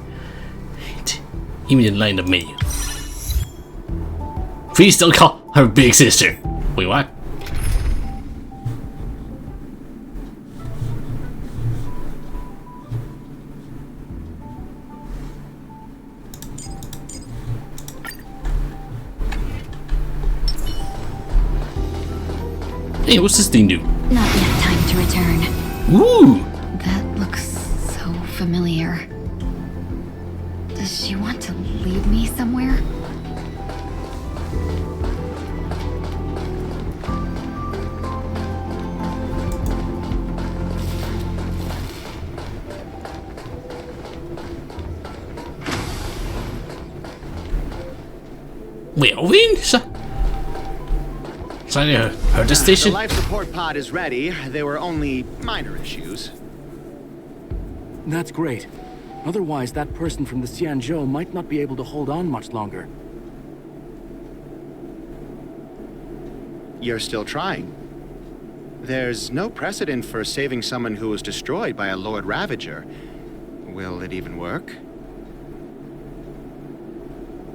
Even in line of menu. Please don't call her big sister. Wait, what? Hey, what's this thing do? Not yet time to return. Ooh! That looks so familiar. Does she want to lead me somewhere? Wait, are we in? Sorry, her The station? life support pod is ready. There were only minor issues. That's great. Otherwise, that person from the Xianzhou might not be able to hold on much longer. You're still trying. There's no precedent for saving someone who was destroyed by a Lord Ravager. Will it even work?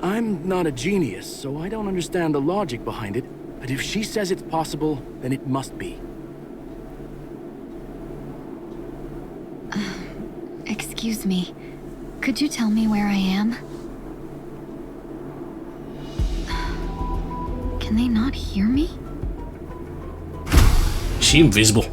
I'm not a genius, so I don't understand the logic behind it. But if she says it's possible, then it must be. Excuse me. Could you tell me where I am? Can they not hear me? Is she invisible?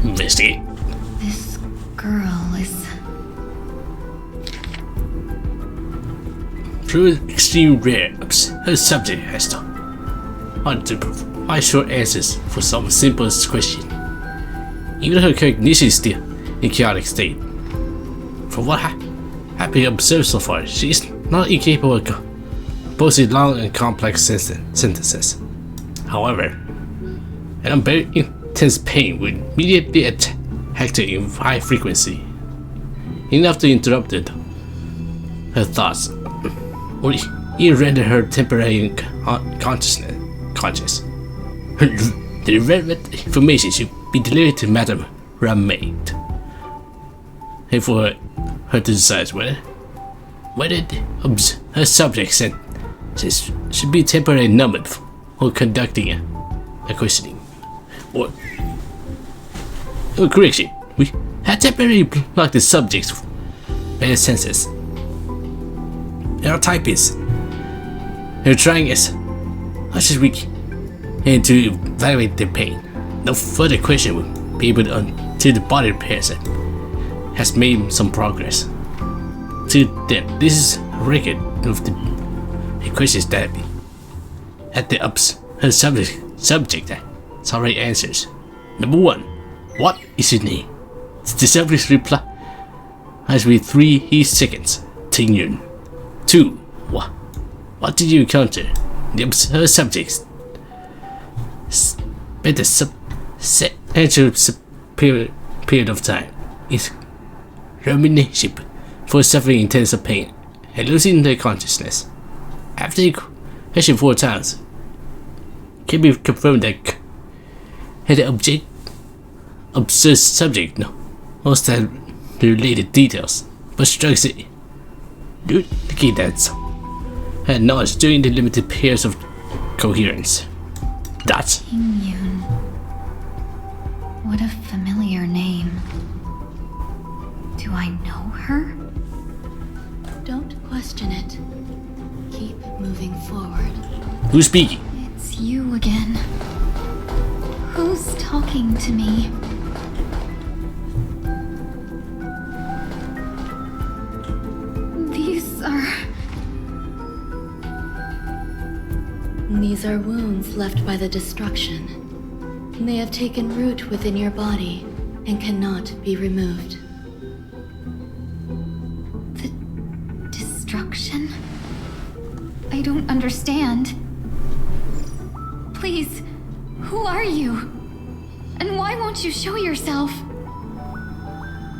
Investigate. This girl is... Through extreme rare her subject has to. hard to provide short answers for some simple question. Even her cognition is still in chaotic state. From what have been observed so far, she is not incapable of composing long and complex sentences. However, an unbearable intense pain would immediately attack her in high frequency, enough to interrupt her thoughts, or even render her temporarily conscious. The relevant information should be delivered to Madame Ramaid, and for her to decide whether her subject senses should be temporarily numbed or conducting a questioning. Or correction, we have temporarily blocked the subject's better senses. And our type is, we're trying as much as we can to evaluate the pain. No further question will be able to until the body person has made some progress. To then, this is a record of the questions that at the her subject that's already answers. Number 1, what is your name? The subject's reply has been 3 seconds. Tingyun. 2, what did you encounter? Her subjects spent a period of time is rumination for suffering intense pain and losing their consciousness. After the question 4 times, can be confirmed that the observed subject most have the related details, but struggles to indicate that had knowledge during the limited periods of coherence. That's Tingyun. What a familiar name. Do I know her? Don't question it. Keep moving forward. Who's speaking? It's you again. Who's talking to me? These are wounds left by the destruction. They have taken root within your body and cannot be removed. The destruction? I don't understand. Please, who are you? And why won't you show yourself?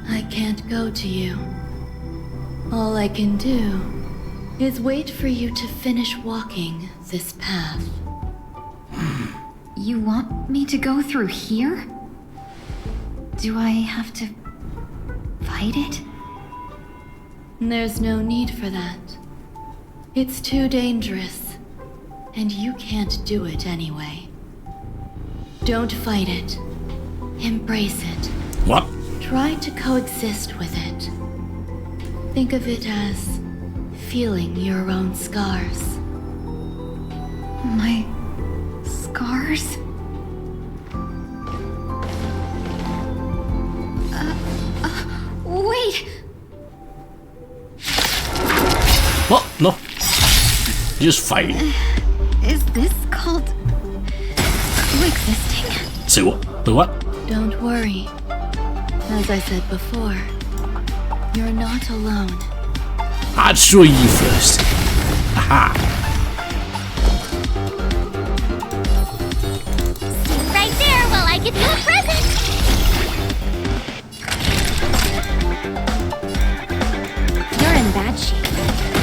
I can't go to you. All I can do is wait for you to finish walking this path. You want me to go through here? Do I have to fight it? There's no need for that. It's too dangerous, and you can't do it anyway. Don't fight it. Embrace it. What? Try to coexist with it. Think of it as feeling your own scars. My scars? Wait! What? No. Just fight. Is this called coexisting? Say what? The what? Don't worry. As I said before, you're not alone. I'd show you first. Aha. Stay right there while I give you a present. You're in bad shape.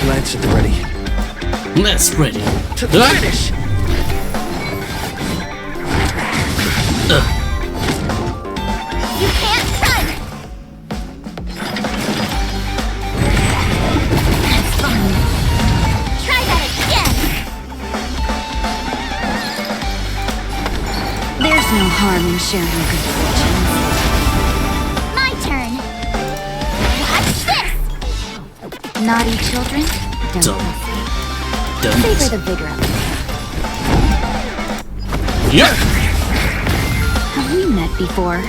Lance at the ready. Let's ready. To the finish. You can't run. That's fine. Try that again. There's no harm in sharing good fortune. My turn. Watch this. Naughty children, don't savor the vigor of it. Yeah. Have we met before?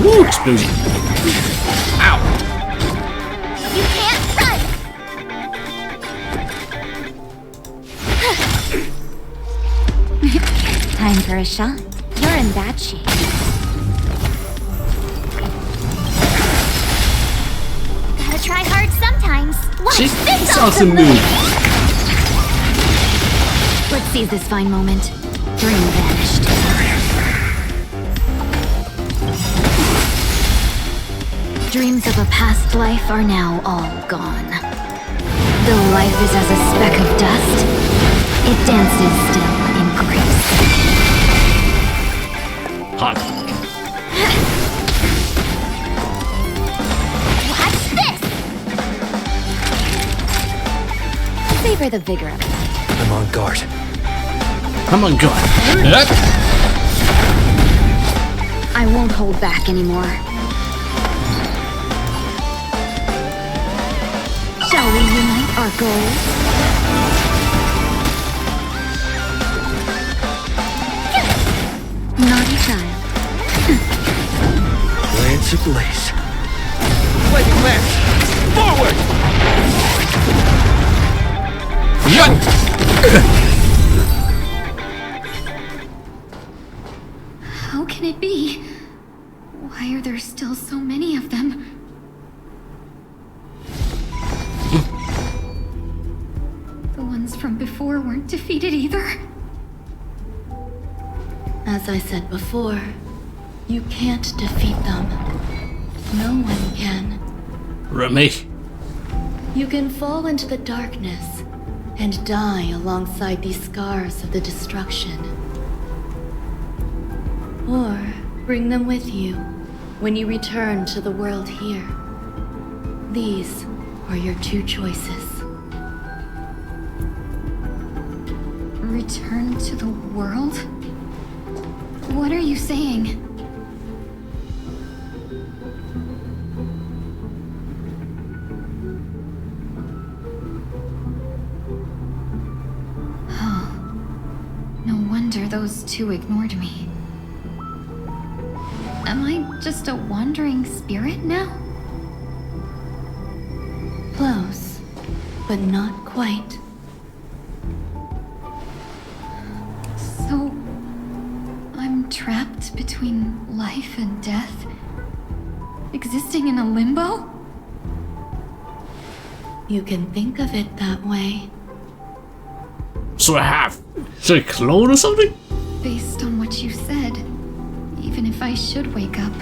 Woo, explosion. Ow. You can't run. Time for a shot. You're in bad shape. Gotta try hard sometimes. Watch this awesome move. Let's seize this fine moment. Dream vanished. Dreams of a past life are now all gone. Though life is as a speck of dust, it dances still in grace. Hot. Watch this! Savor the vigor of it. I'm on guard. I'm on guard. I won't hold back anymore. Shall we unite our goals? Naughty child. Lance ablaze. Lightning lance! Forward! How can it be? Why are there still so many of them? The ones from before weren't defeated either. As I said before, you can't defeat them. No one can. Remy. You can fall into the darkness and die alongside these scars of the destruction. Or bring them with you when you return to the world here. These are your two choices. Return to the world? What are you saying? Oh. No wonder those two ignored me. Am I just a wandering spirit now? Close, but not quite. So, I'm trapped between life and death? Existing in a limbo? You can think of it that way. So I have. Is it a clone or something? Based on what you said, even if I should wake up,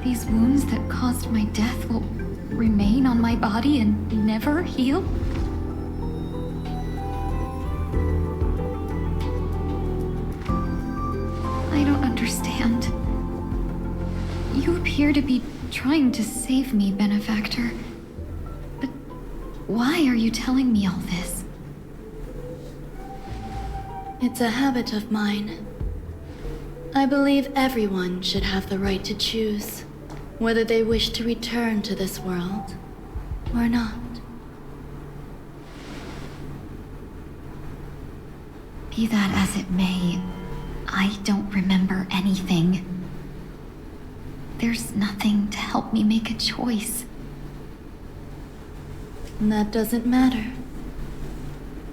these wounds that caused my death will remain on my body and never heal? I don't understand. You appear to be trying to save me, Benefactor. But why are you telling me all this? It's a habit of mine. I believe everyone should have the right to choose whether they wish to return to this world or not. Be that as it may, I don't remember anything. There's nothing to help me make a choice. That doesn't matter.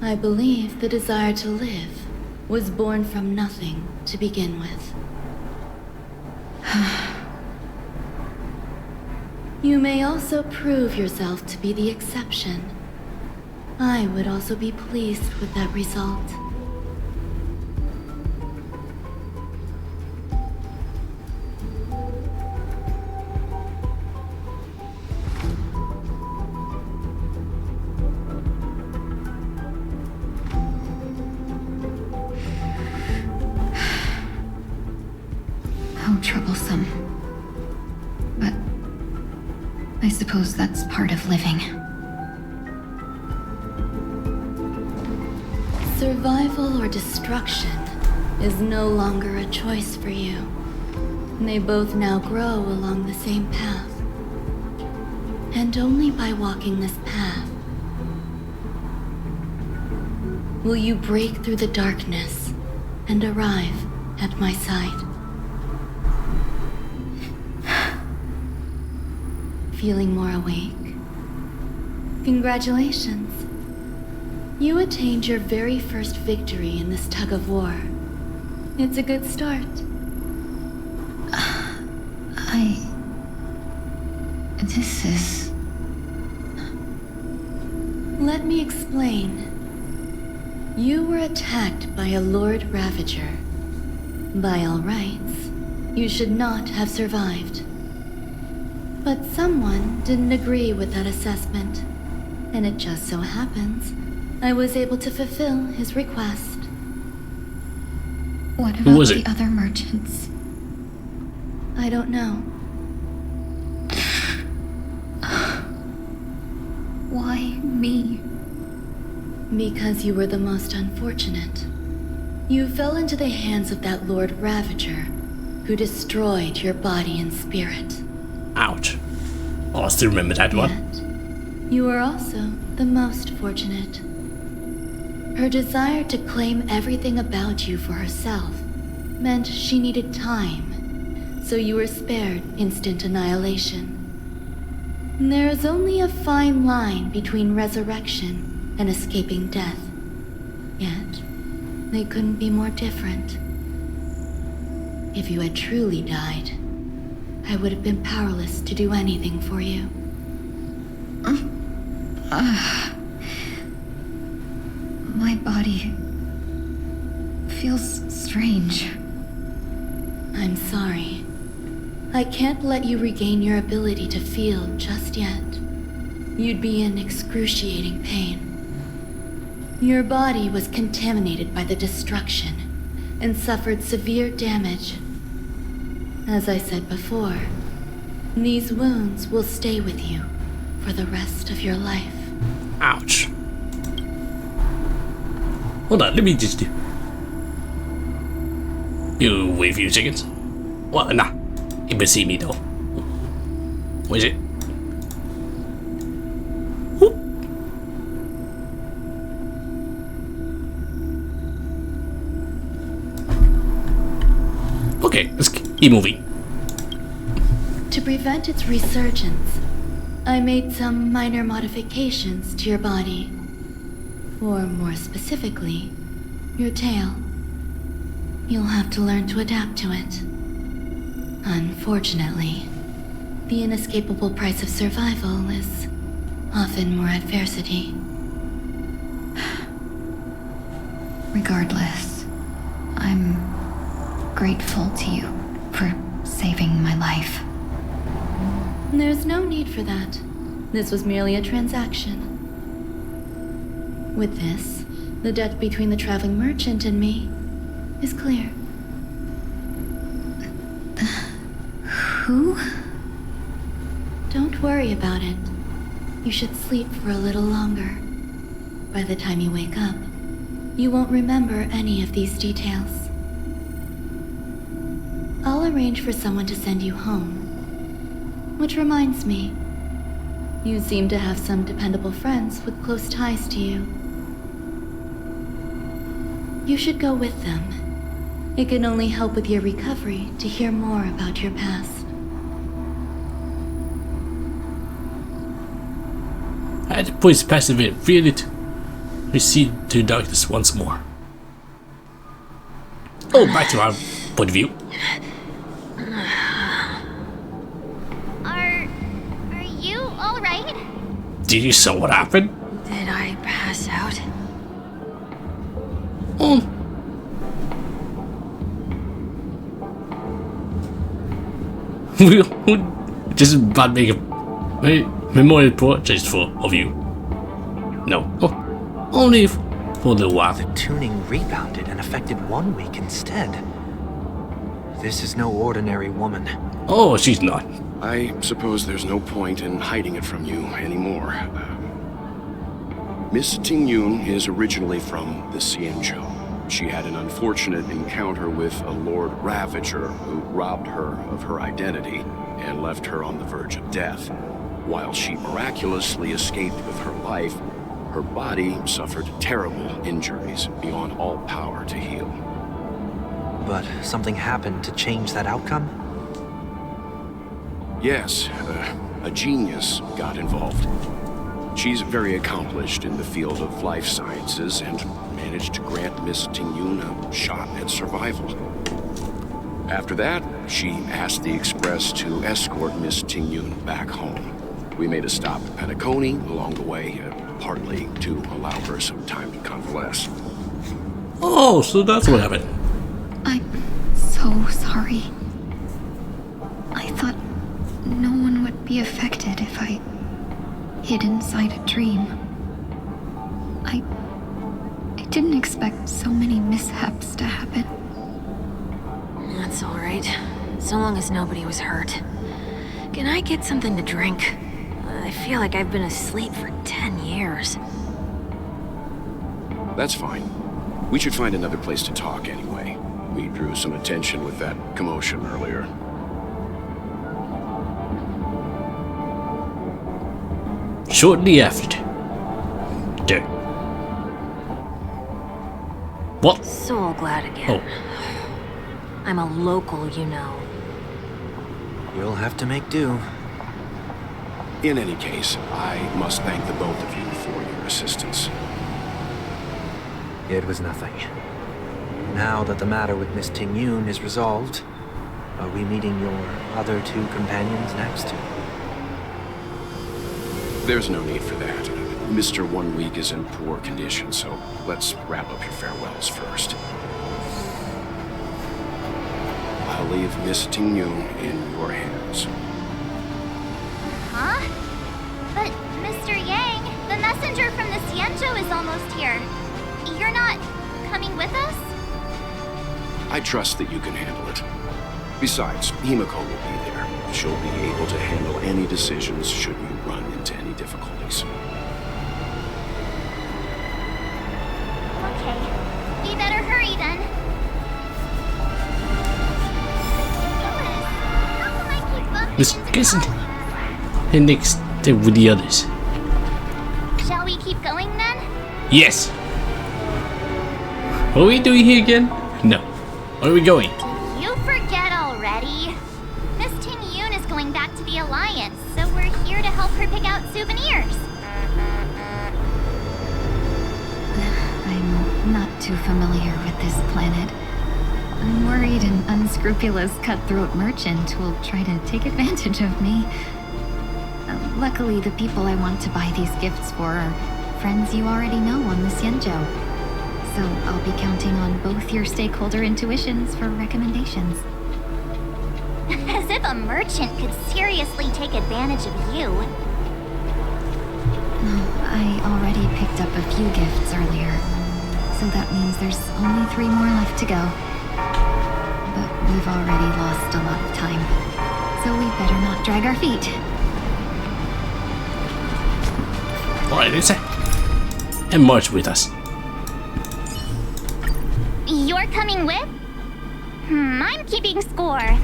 I believe the desire to live was born from nothing to begin with. You may also prove yourself to be the exception. I would also be pleased with that result. How troublesome. But I suppose that's part of living. Survival or destruction is no longer a choice for you. They both now grow along the same path. And only by walking this path will you break through the darkness and arrive at my side. Feeling more awake? Congratulations. You attained your very first victory in this tug of war. It's a good start. This is... Let me explain. You were attacked by a Lord Ravager. By all rights, you should not have survived. But someone didn't agree with that assessment, and it just so happens I was able to fulfill his request. What about the other merchants? I don't know. Why me? Because you were the most unfortunate. You fell into the hands of that Lord Ravager, who destroyed your body and spirit. Ouch. Oh, I still remember that one. Yet, you were also the most fortunate. Her desire to claim everything about you for herself meant she needed time, so you were spared instant annihilation. There is only a fine line between resurrection and escaping death. Yet, they couldn't be more different. If you had truly died, I would have been powerless to do anything for you. My body feels strange. I'm sorry. I can't let you regain your ability to feel just yet. You'd be in excruciating pain. Your body was contaminated by the destruction and suffered severe damage. As I said before, these wounds will stay with you for the rest of your life. Ouch. Hold on, let me just do... You wait a few seconds. Well, nah. You can see me though. What is it? Whoop. Okay, let's keep moving. To prevent its resurgence, I made some minor modifications to your body. Or more specifically, your tail. You'll have to learn to adapt to it. Unfortunately, the inescapable price of survival is often more adversity. Regardless, I'm grateful to you for saving my life. There's no need for that. This was merely a transaction. With this, the debt between the traveling merchant and me is clear. Who? Don't worry about it. You should sleep for a little longer. By the time you wake up, you won't remember any of these details. I'll arrange for someone to send you home. Which reminds me, you seem to have some dependable friends with close ties to you. You should go with them. It can only help with your recovery to hear more about your past. I had to put his passive in, feel it, recede to darkness once more. Oh, back to our point of view. Are you alright? Did you saw what happened? Did I pass out? Oh. We just about make a memorial portrait of you. No. Oh, only for a little while. The tuning rebounded and affected 1 week instead. This is no ordinary woman. Oh, she's not. I suppose there's no point in hiding it from you anymore. Miss Ting-Yun is originally from the Xianzhou. She had an unfortunate encounter with a Lord Ravager who robbed her of her identity and left her on the verge of death. While she miraculously escaped with her life, her body suffered terrible injuries beyond all power to heal. But something happened to change that outcome? Yes, a genius got involved. She's very accomplished in the field of life sciences and managed to grant Miss Tingyun a shot at survival. After that, she asked the Express to escort Miss Tingyun back home. We made a stop at Penacony along the way, partly to allow her some time to convalesce. Oh, so that's what happened. I'm so sorry. I thought no one would be affected if I hid inside a dream. I didn't expect so many mishaps to happen. That's all right. So long as nobody was hurt. Can I get something to drink? I feel like I've been asleep for 10 years. That's fine. We should find another place to talk anyway. We drew some attention with that commotion earlier. Shortly after. There. What? So glad again. Oh. I'm a local, you know. You'll have to make do. In any case, I must thank the both of you for your assistance. It was nothing. Now that the matter with Miss Tingyun is resolved, are we meeting your other two companions next? There's no need for that. Mr. 1 Week is in poor condition, so let's wrap up your farewells first. I'll leave Miss Tingyun in your hands. Huh? But, Mr. Yang, the messenger from the Xianzhou is almost here. You're not coming with us? I trust that you can handle it. Besides, Himiko will be there. She'll be able to handle any decisions should you run into any difficulties. Okay. We better hurry then. How come I keep bumping This into isn't colleagues? and next step with the others. Shall we keep going then? Yes. What are we doing here again? No. Where are we going? You forget already. Miss Tingyun is going back to the Alliance, so we're here to help her pick out souvenirs. I'm not too familiar with this planet. I'm worried an unscrupulous cutthroat merchant will try to take advantage of me. Luckily, the people I want to buy these gifts for are friends you already know on the Xianzhou. So I'll be counting on both your stakeholder intuitions for recommendations. As if a merchant could seriously take advantage of you. No, I already picked up a few gifts earlier. So that means there's only 3 more left to go. But we've already lost a lot of time. So we better not drag our feet. Alright, let's and march with us. You're coming with? I'm keeping score.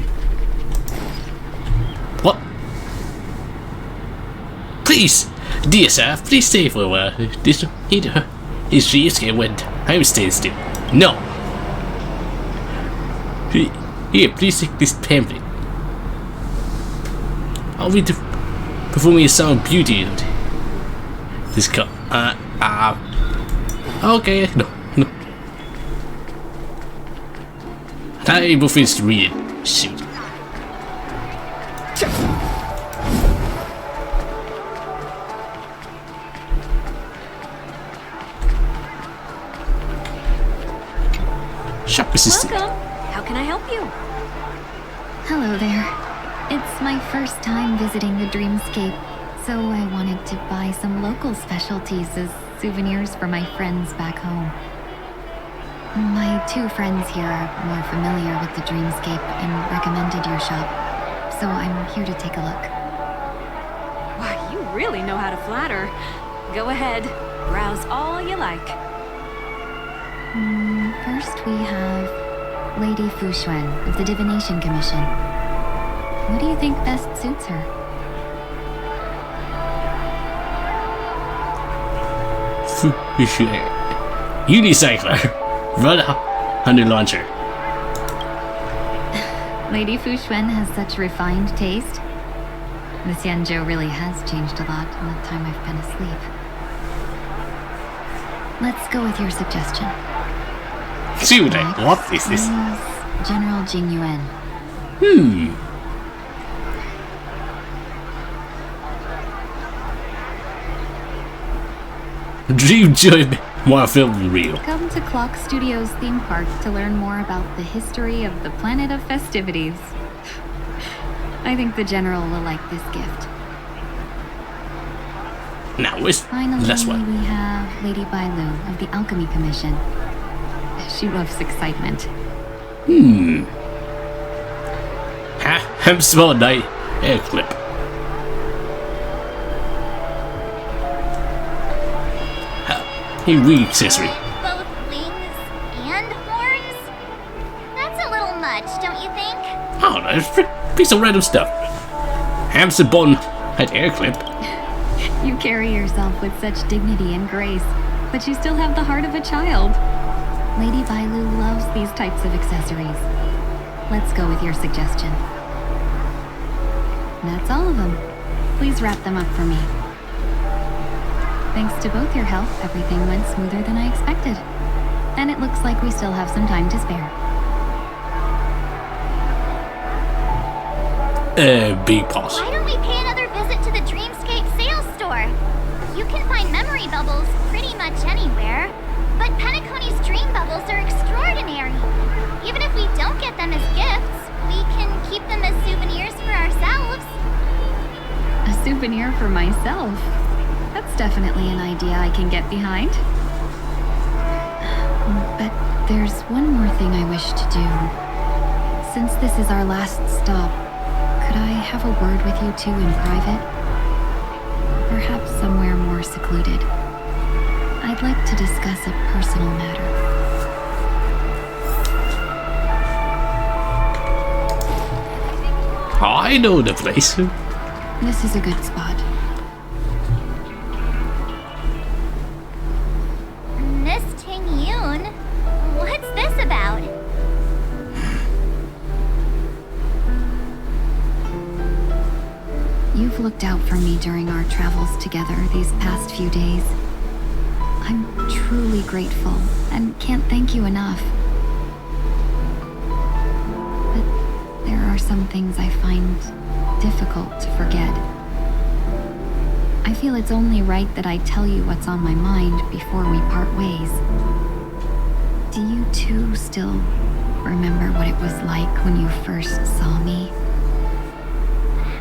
What? Please, dear sir, please stay for a while. This his sheets get wet. I'm staying still. No. Here, please take this pamphlet. I'll be performing a song of beauty. This cup. Okay, no. Not able to finish to read it. Shoot. Shock resistant. Welcome. How can I help you? Hello there. It's my first time visiting the Dreamscape, so I wanted to buy some local specialties as souvenirs for my friends back home. My 2 friends here are more familiar with the Dreamscape and recommended your shop, so I'm here to take a look. Wow, you really know how to flatter. Go ahead, browse all you like. First we have Lady Fu Xuan of the Divination Commission. What do you think best suits her? Unicycler. Run under launcher. Lady Fu Xuan has such refined taste. The Xianzhou really has changed a lot in the time I've been asleep. Let's go with your suggestion. What is this? General Jing Yuan. Dream job while filming real. Come to Clock Studios theme park to learn more about the history of the planet of festivities. I think the General will like this gift. Now, where's Finally, the last one? we have Lady Bailu of the Alchemy Commission. She loves excitement. I'm small night air clip. He read accessory. Both wings and horns? That's a little much, don't you think? Oh, no, it's a piece of random stuff. Hamster bun at air clip. You carry yourself with such dignity and grace, but you still have the heart of a child. Lady Bailu loves these types of accessories. Let's go with your suggestion. That's all of them. Please wrap them up for me. Thanks to both your help, everything went smoother than I expected. And it looks like we still have some time to spare. Big pause. Why don't we pay another visit to the Dreamscape sales store? You can find memory bubbles pretty much anywhere, but Penacony's dream bubbles are extraordinary. Even if we don't get them as gifts, we can keep them as souvenirs for ourselves. A souvenir for myself? That's definitely an idea I can get behind. But there's one more thing I wish to do. Since this is our last stop, could I have a word with you two in private? Perhaps somewhere more secluded. I'd like to discuss a personal matter. I know the place. This is a good spot. Miss Ting Yoon, what's this about? You've looked out for me during our travels together these past few days. I'm truly grateful and can't thank you enough. But there are some things I find difficult to forget. I feel it's only right that I tell you what's on my mind before we part ways. Do you two still remember what it was like when you first saw me?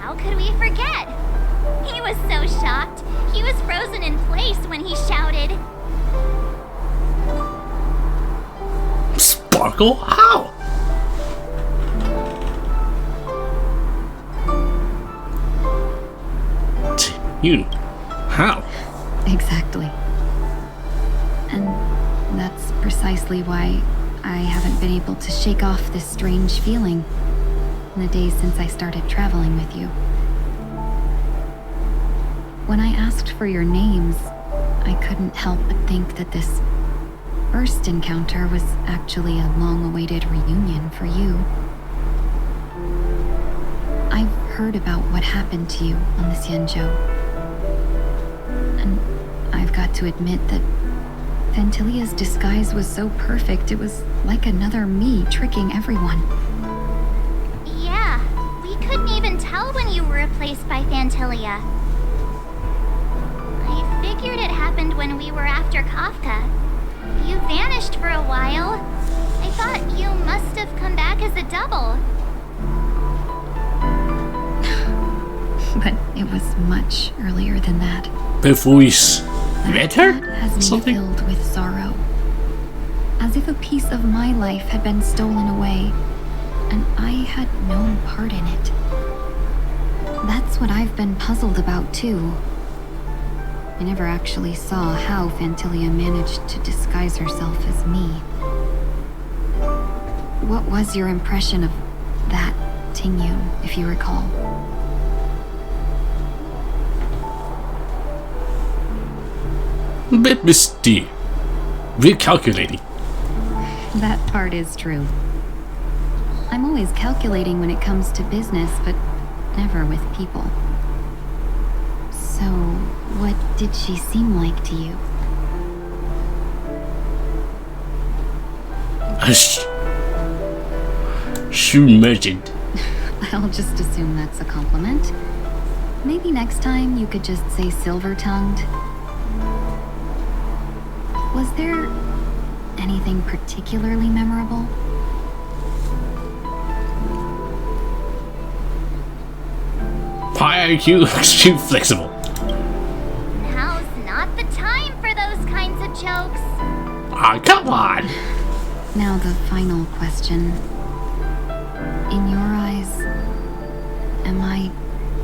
How could we forget? He was so shocked. He was frozen in place when he shouted. Sparkle? How? You? How? Exactly. And that's precisely why I haven't been able to shake off this strange feeling in the days since I started traveling with you. When I asked for your names, I couldn't help but think that this first encounter was actually a long-awaited reunion for you. I've heard about what happened to you on the Xianzhou. And I've got to admit that Fantilia's disguise was so perfect, it was like another me tricking everyone. Yeah, we couldn't even tell when you were replaced by Fantilia. I figured it happened when we were after Kafka. You vanished for a while. I thought you must have come back as a double. But it was much earlier than that. Before we met her? Has me Something? filled with sorrow. As if a piece of my life had been stolen away, and I had no part in it. That's what I've been puzzled about, too. I never actually saw how Fantilia managed to disguise herself as me. What was your impression of that Ting Yoon, if you recall? A bit misty. We're calculating. That part is true. I'm always calculating when it comes to business, but never with people. So, what did she seem like to you? Shoe merchant. I'll just assume that's a compliment. Maybe next time you could just say silver-tongued. Was there anything particularly memorable? High IQ, extreme flexible. Now's not the time for those kinds of jokes. Ah, come on. Now the final question. In your eyes, am I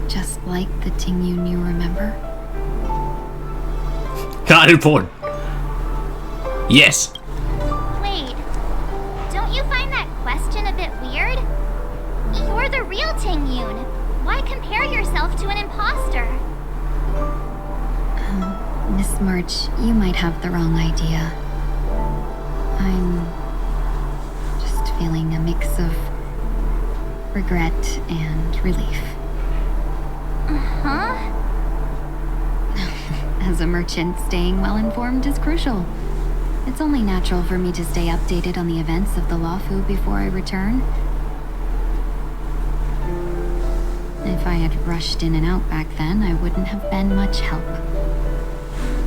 just like the Tingyun you remember? Not important. Yes. Wait, don't you find that question a bit weird? You're the real Tingyun. Why compare yourself to an imposter? Miss March, you might have the wrong idea. I'm just feeling a mix of regret and relief. Huh? As a merchant, staying well informed is crucial. It's only natural for me to stay updated on the events of the Lawfu before I return. If I had rushed in and out back then, I wouldn't have been much help.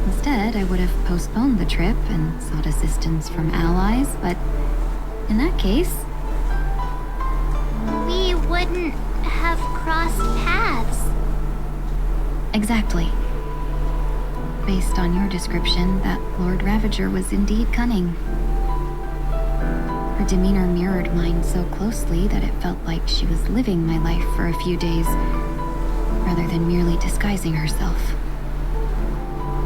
Instead, I would have postponed the trip and sought assistance from allies, but in that case... We wouldn't have crossed paths. Exactly. Based on your description, that Lord Ravager was indeed cunning. Her demeanor mirrored mine so closely that it felt like she was living my life for a few days, rather than merely disguising herself.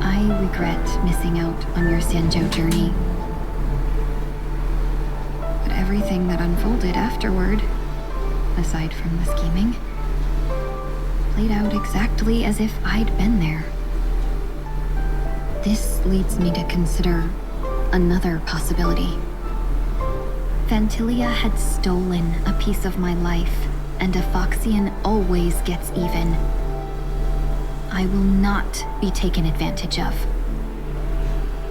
I regret missing out on your Sanzhou journey. But everything that unfolded afterward, aside from the scheming, played out exactly as if I'd been there. This leads me to consider another possibility. Phantilia had stolen a piece of my life, and a Foxian always gets even. I will not be taken advantage of.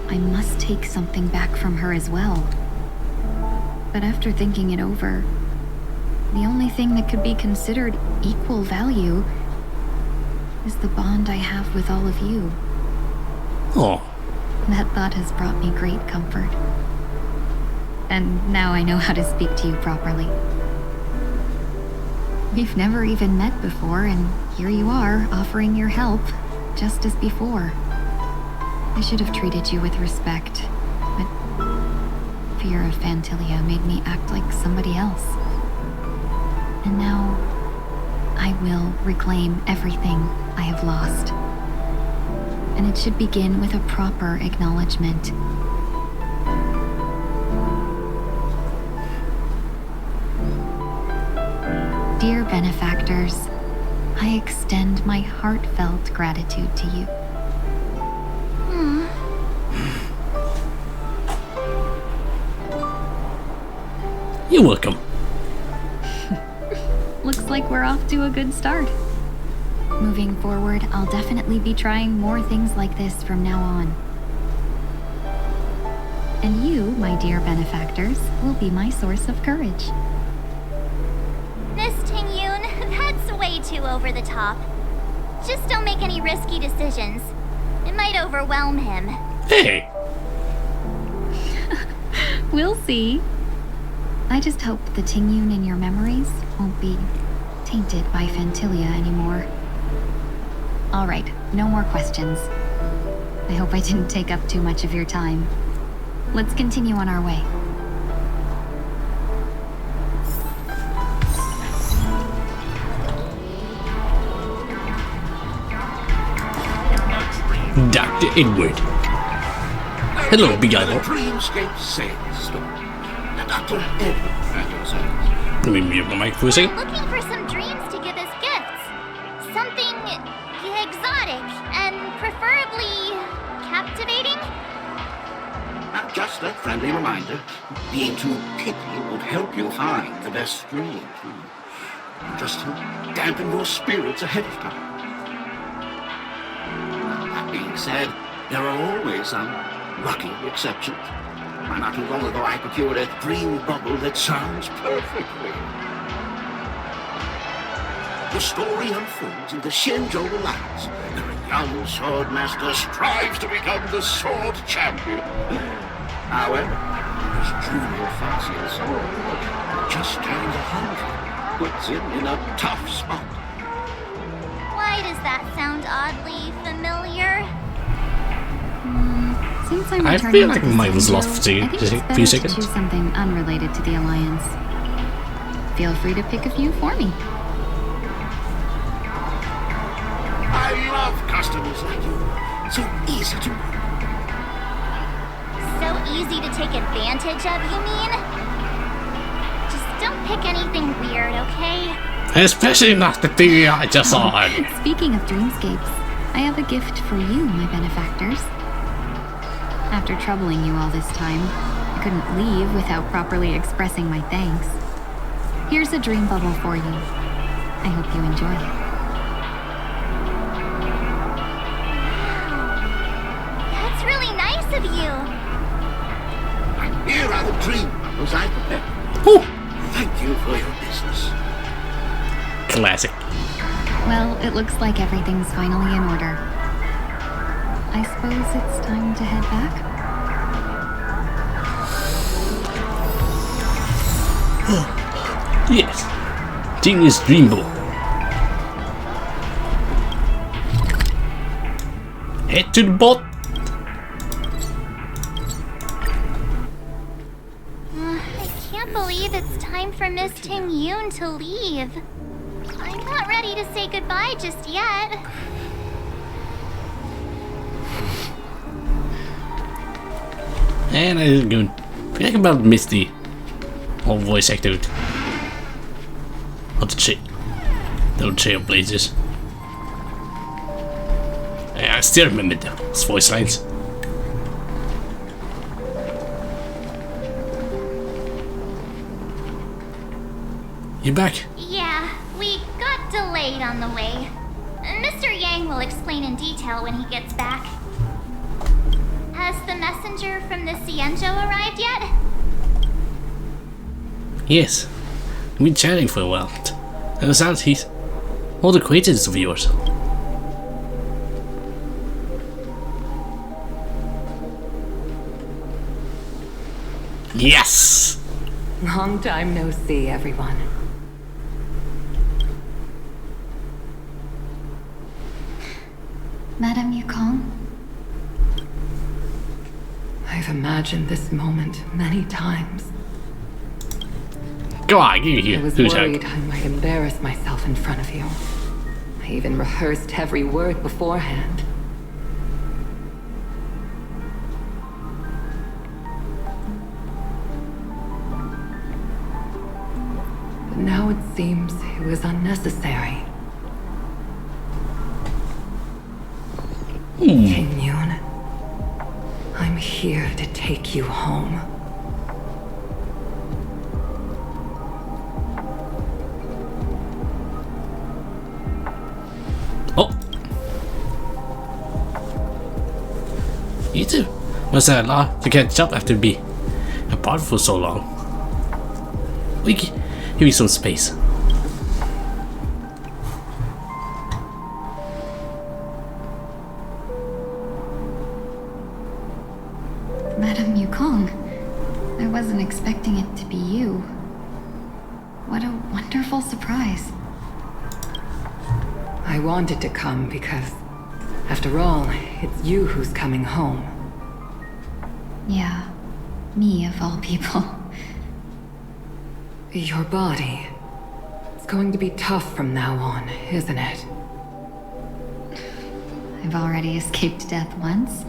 I must take something back from her as well. But after thinking it over, the only thing that could be considered equal value is the bond I have with all of you. Oh. That thought has brought me great comfort. And now I know how to speak to you properly. We've never even met before, and here you are, offering your help, just as before. I should have treated you with respect, but fear of Phantilia made me act like somebody else. And now, I will reclaim everything I have lost. And it should begin with a proper acknowledgement. Dear benefactors, I extend my heartfelt gratitude to you. You're welcome. Looks like we're off to a good start. Moving forward, I'll definitely be trying more things like this from now on. And you, my dear benefactors, will be my source of courage. Miss Tingyun, that's way too over the top. Just don't make any risky decisions. It might overwhelm him. Hey! We'll see. I just hope the Tingyun in your memories won't be tainted by Phantilia anymore. Alright, no more questions. I hope I didn't take up too much of your time. Let's continue on our way. Dr. Edward. Hello, Big Eyeball. Dreamscape sales store. Dr. Edward at your service. Let me mute my mic for a second. Looking for some dreams to give as gifts. Something exotic and preferably captivating. Just a friendly reminder, being too picky would help you find the best dream. Just to dampen your spirits ahead of time. That being said, there are always some lucky exceptions. Not too long ago, I procured a dream bubble that sounds perfectly. The story unfolds in the Xianzhou Alliance. A young sword master strives to become the sword champion. However, his junior Faxian sword just turned 100, puts him in a tough spot. Why does that sound oddly familiar? Since I'm I returning feel like to the mine was Xianzhou, lost for I think it's a better few to seconds. choose something unrelated to the Alliance. Feel free to pick a few for me. I love customers like you. So easy to work. So easy to take advantage of, you mean? Just don't pick anything weird, okay? Especially not the thing I just saw. Speaking of dreamscapes, I have a gift for you, my benefactors. After troubling you all this time, I couldn't leave without properly expressing my thanks. Here's a dream bubble for you. I hope you enjoy it. That's really nice of you. Here are the dream bubbles I prepared. Ooh. Thank you for your business. Classic. Well, it looks like everything's finally in order. I suppose it's time to head back? Yes. Genius Dreambo. Head to the bot. I can't believe it's time for Miss Ting Yoon to leave. I'm not ready to say goodbye just yet. And I didn't go think about Misty or voice actor of the Trailblazers. I still remember those voice lines. You back? Yeah, we got delayed on the way. Mr. Yang will explain in detail when he gets back. Has the messenger from the Xianzhou arrived yet? Yes. We've been chatting for a while. And it sounds he's old acquaintance of yours. Yes! Long time no see, everyone. Madame Yukong? I've imagined this moment many times. Go on, give me I was who's worried I might embarrass myself in front of you. I even rehearsed every word beforehand. But now it seems it was unnecessary. King Yoon, I'm here to take you home. Oh! You too. Must have a lot to catch up after being apart for so long. We give me some space. Madame Yukong, I wasn't expecting it to be you. What a wonderful surprise. I wanted to come because, after all, it's you who's coming home. Yeah, me of all people. Your body. It's going to be tough from now on, isn't it? I've already escaped death once.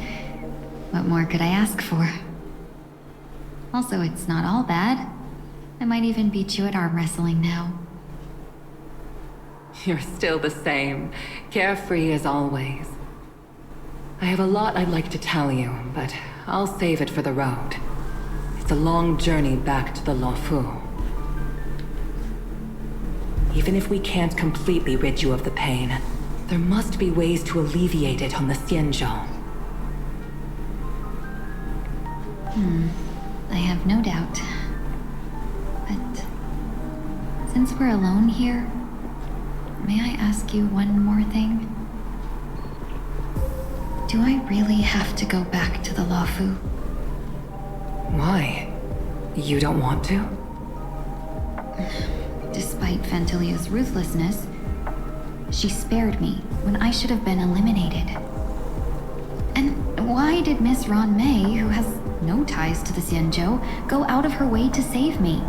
What more could I ask for? Also, it's not all bad. I might even beat you at arm wrestling now. You're still the same, carefree as always. I have a lot I'd like to tell you, but I'll save it for the road. It's a long journey back to the Luofu. Even if we can't completely rid you of the pain, there must be ways to alleviate it on the Xianzhou. I've no doubt. But since we're alone here, may I ask you one more thing? Do I really have to go back to the Luofu? Why? You don't want to? Despite Fantilia's ruthlessness, she spared me when I should have been eliminated. And why did Miss Ron Mei, who has no ties to the Xianzhou, go out of her way to save me?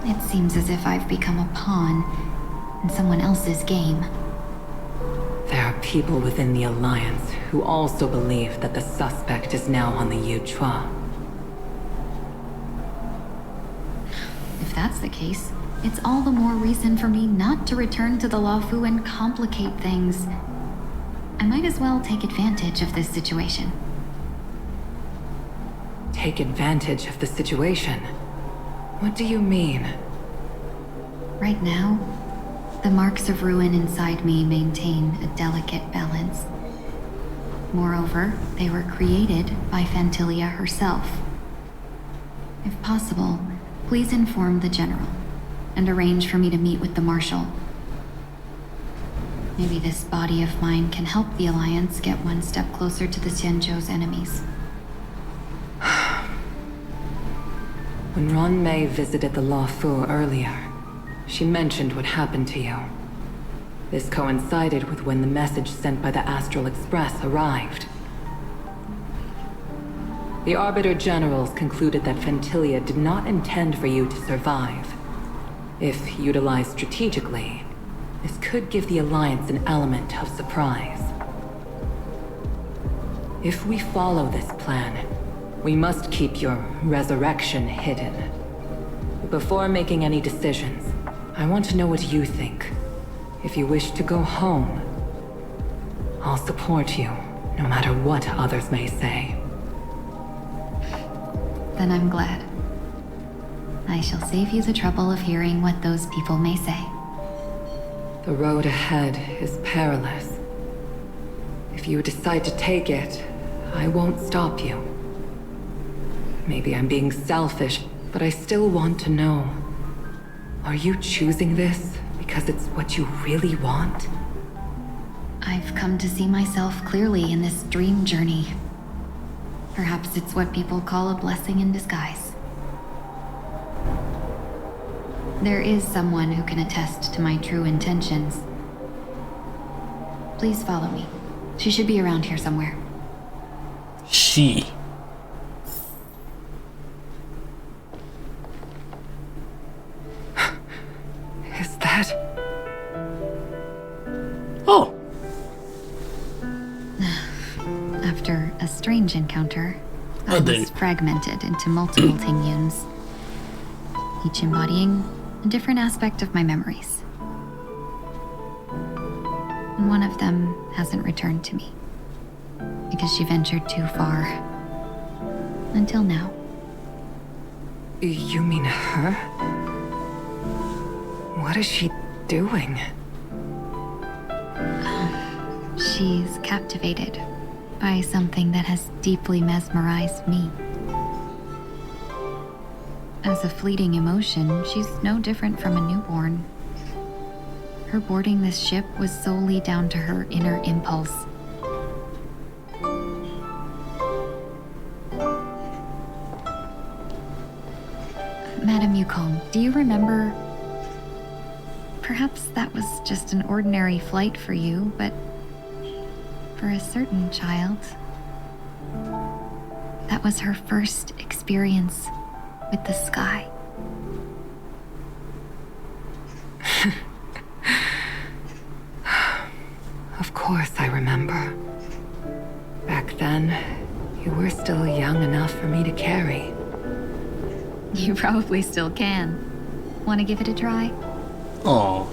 It seems as if I've become a pawn in someone else's game. There are people within the Alliance who also believe that the suspect is now on the Yuchua. If that's the case, it's all the more reason for me not to return to the Luofu and complicate things. I might as well take advantage of this situation. Take advantage of the situation? What do you mean? Right now, the marks of ruin inside me maintain a delicate balance. Moreover, they were created by Fantilia herself. If possible, please inform the General and arrange for me to meet with the Marshal. Maybe this body of mine can help the Alliance get one step closer to the Xianzhou's enemies. When Ron Mei visited the Luofu earlier, she mentioned what happened to you. This coincided with when the message sent by the Astral Express arrived. The Arbiter Generals concluded that Fantilia did not intend for you to survive. If utilized strategically, this could give the Alliance an element of surprise. If we follow this plan, we must keep your resurrection hidden. Before making any decisions, I want to know what you think. If you wish to go home, I'll support you, no matter what others may say. Then I'm glad. I shall save you the trouble of hearing what those people may say. The road ahead is perilous. If you decide to take it, I won't stop you. Maybe I'm being selfish, but I still want to know. Are you choosing this because it's what you really want? I've come to see myself clearly in this dream journey. Perhaps it's what people call a blessing in disguise. There is someone who can attest to my true intentions. Please follow me. She should be around here somewhere. She. Is that... Oh. After a strange encounter, I was fragmented into multiple Tingyuns, each embodying a different aspect of my memories. And one of them hasn't returned to me, because she ventured too far. Until now. You mean her? What is she doing? She's captivated by something that has deeply mesmerized me. As a fleeting emotion, she's no different from a newborn. Her boarding this ship was solely down to her inner impulse. Madame Yukong, do you remember? Perhaps that was just an ordinary flight for you, but for a certain child, that was her first experience with the sky. Of course I remember. Back then, you were still young enough for me to carry. You probably still can. Want to give it a try? Oh.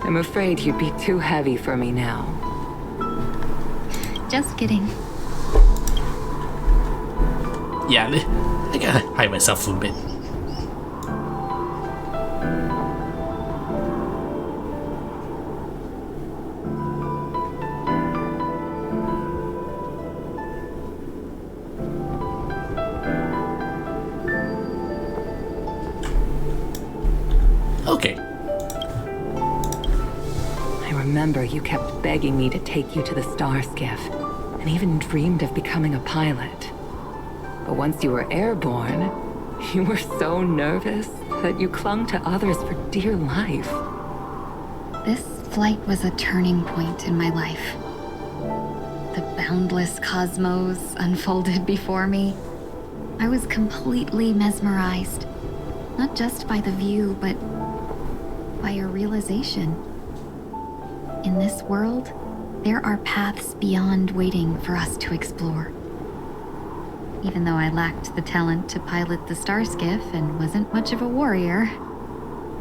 I'm afraid you'd be too heavy for me now. Just kidding. Yeah, I gotta hide myself a bit. Okay. I remember you kept begging me to take you to the star skiff, and even dreamed of becoming a pilot. But once you were airborne, you were so nervous that you clung to others for dear life. This flight was a turning point in my life. The boundless cosmos unfolded before me. I was completely mesmerized, not just by the view, but by a realization. In this world, there are paths beyond waiting for us to explore. Even though I lacked the talent to pilot the star skiff and wasn't much of a warrior,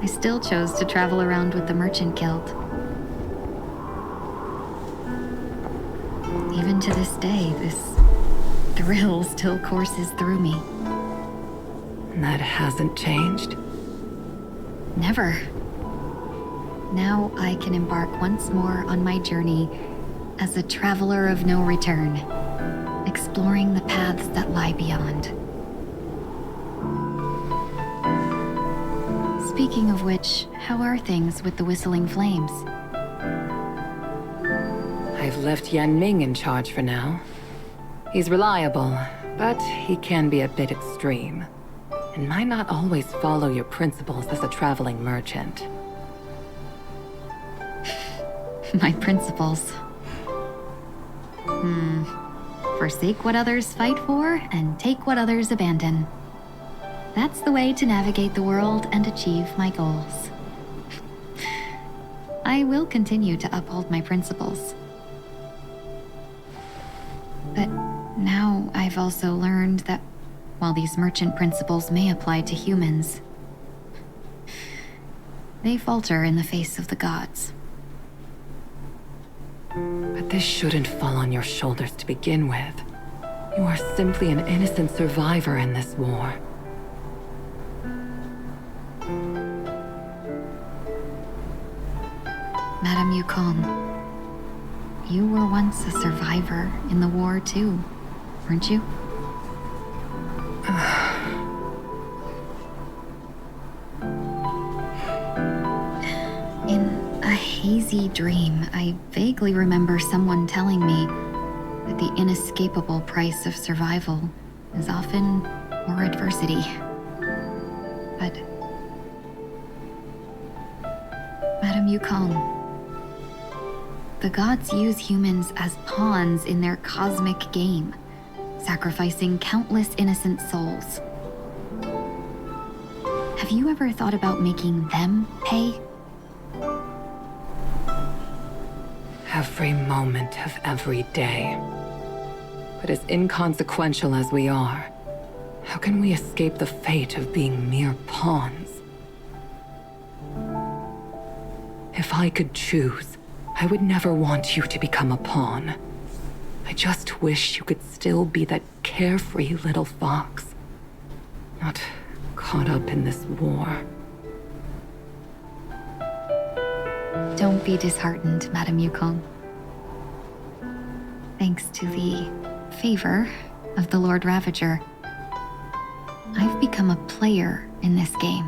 I still chose to travel around with the Merchant Guild. Even to this day, this thrill still courses through me. That hasn't changed? Never. Now I can embark once more on my journey as a traveler of no return, exploring the paths that lie beyond. Speaking of which, how are things with the Whistling Flames? I've left Yan Ming in charge for now. He's reliable, but he can be a bit extreme, and might not always follow your principles as a traveling merchant. My principles. Forsake what others fight for, and take what others abandon. That's the way to navigate the world and achieve my goals. I will continue to uphold my principles. But now I've also learned that while these merchant principles may apply to humans, they falter in the face of the gods. But this shouldn't fall on your shoulders to begin with. You are simply an innocent survivor in this war. Madame Yukong, you were once a survivor in the war too, weren't you? In a hazy dream, I vaguely remember someone telling me that the inescapable price of survival is often more adversity. But Madame Yukong, the gods use humans as pawns in their cosmic game, sacrificing countless innocent souls. Have you ever thought about making them pay? Every moment of every day. But as inconsequential as we are, how can we escape the fate of being mere pawns? If I could choose, I would never want you to become a pawn. I just wish you could still be that carefree little fox, not caught up in this war. Don't be disheartened, Madame Yukong. Thanks to the favor of the Lord Ravager, I've become a player in this game.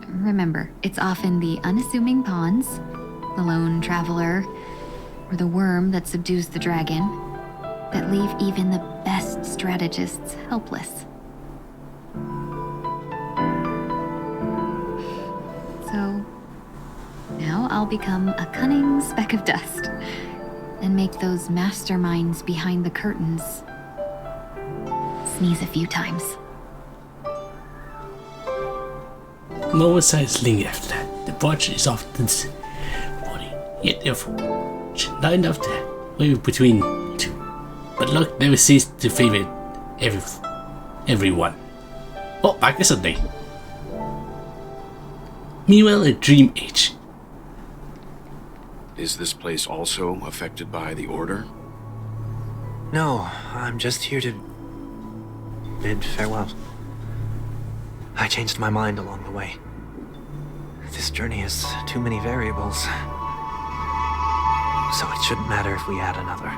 Remember, it's often the unassuming pawns, the lone traveler, or the worm that subdues the dragon, that leave even the best strategists helpless. So, now I'll become a cunning speck of dust, and make those masterminds behind the curtains sneeze a few times. No signs linger after that. The watch is off this body, yet therefore not enough to move between the two. But luck never ceased to favor everyone. Oh, back to Sunday. Meanwhile, in Dream Age. Is this place also affected by the Order? No, I'm just here to bid farewell. I changed my mind along the way. This journey has too many variables. So it shouldn't matter if we add another.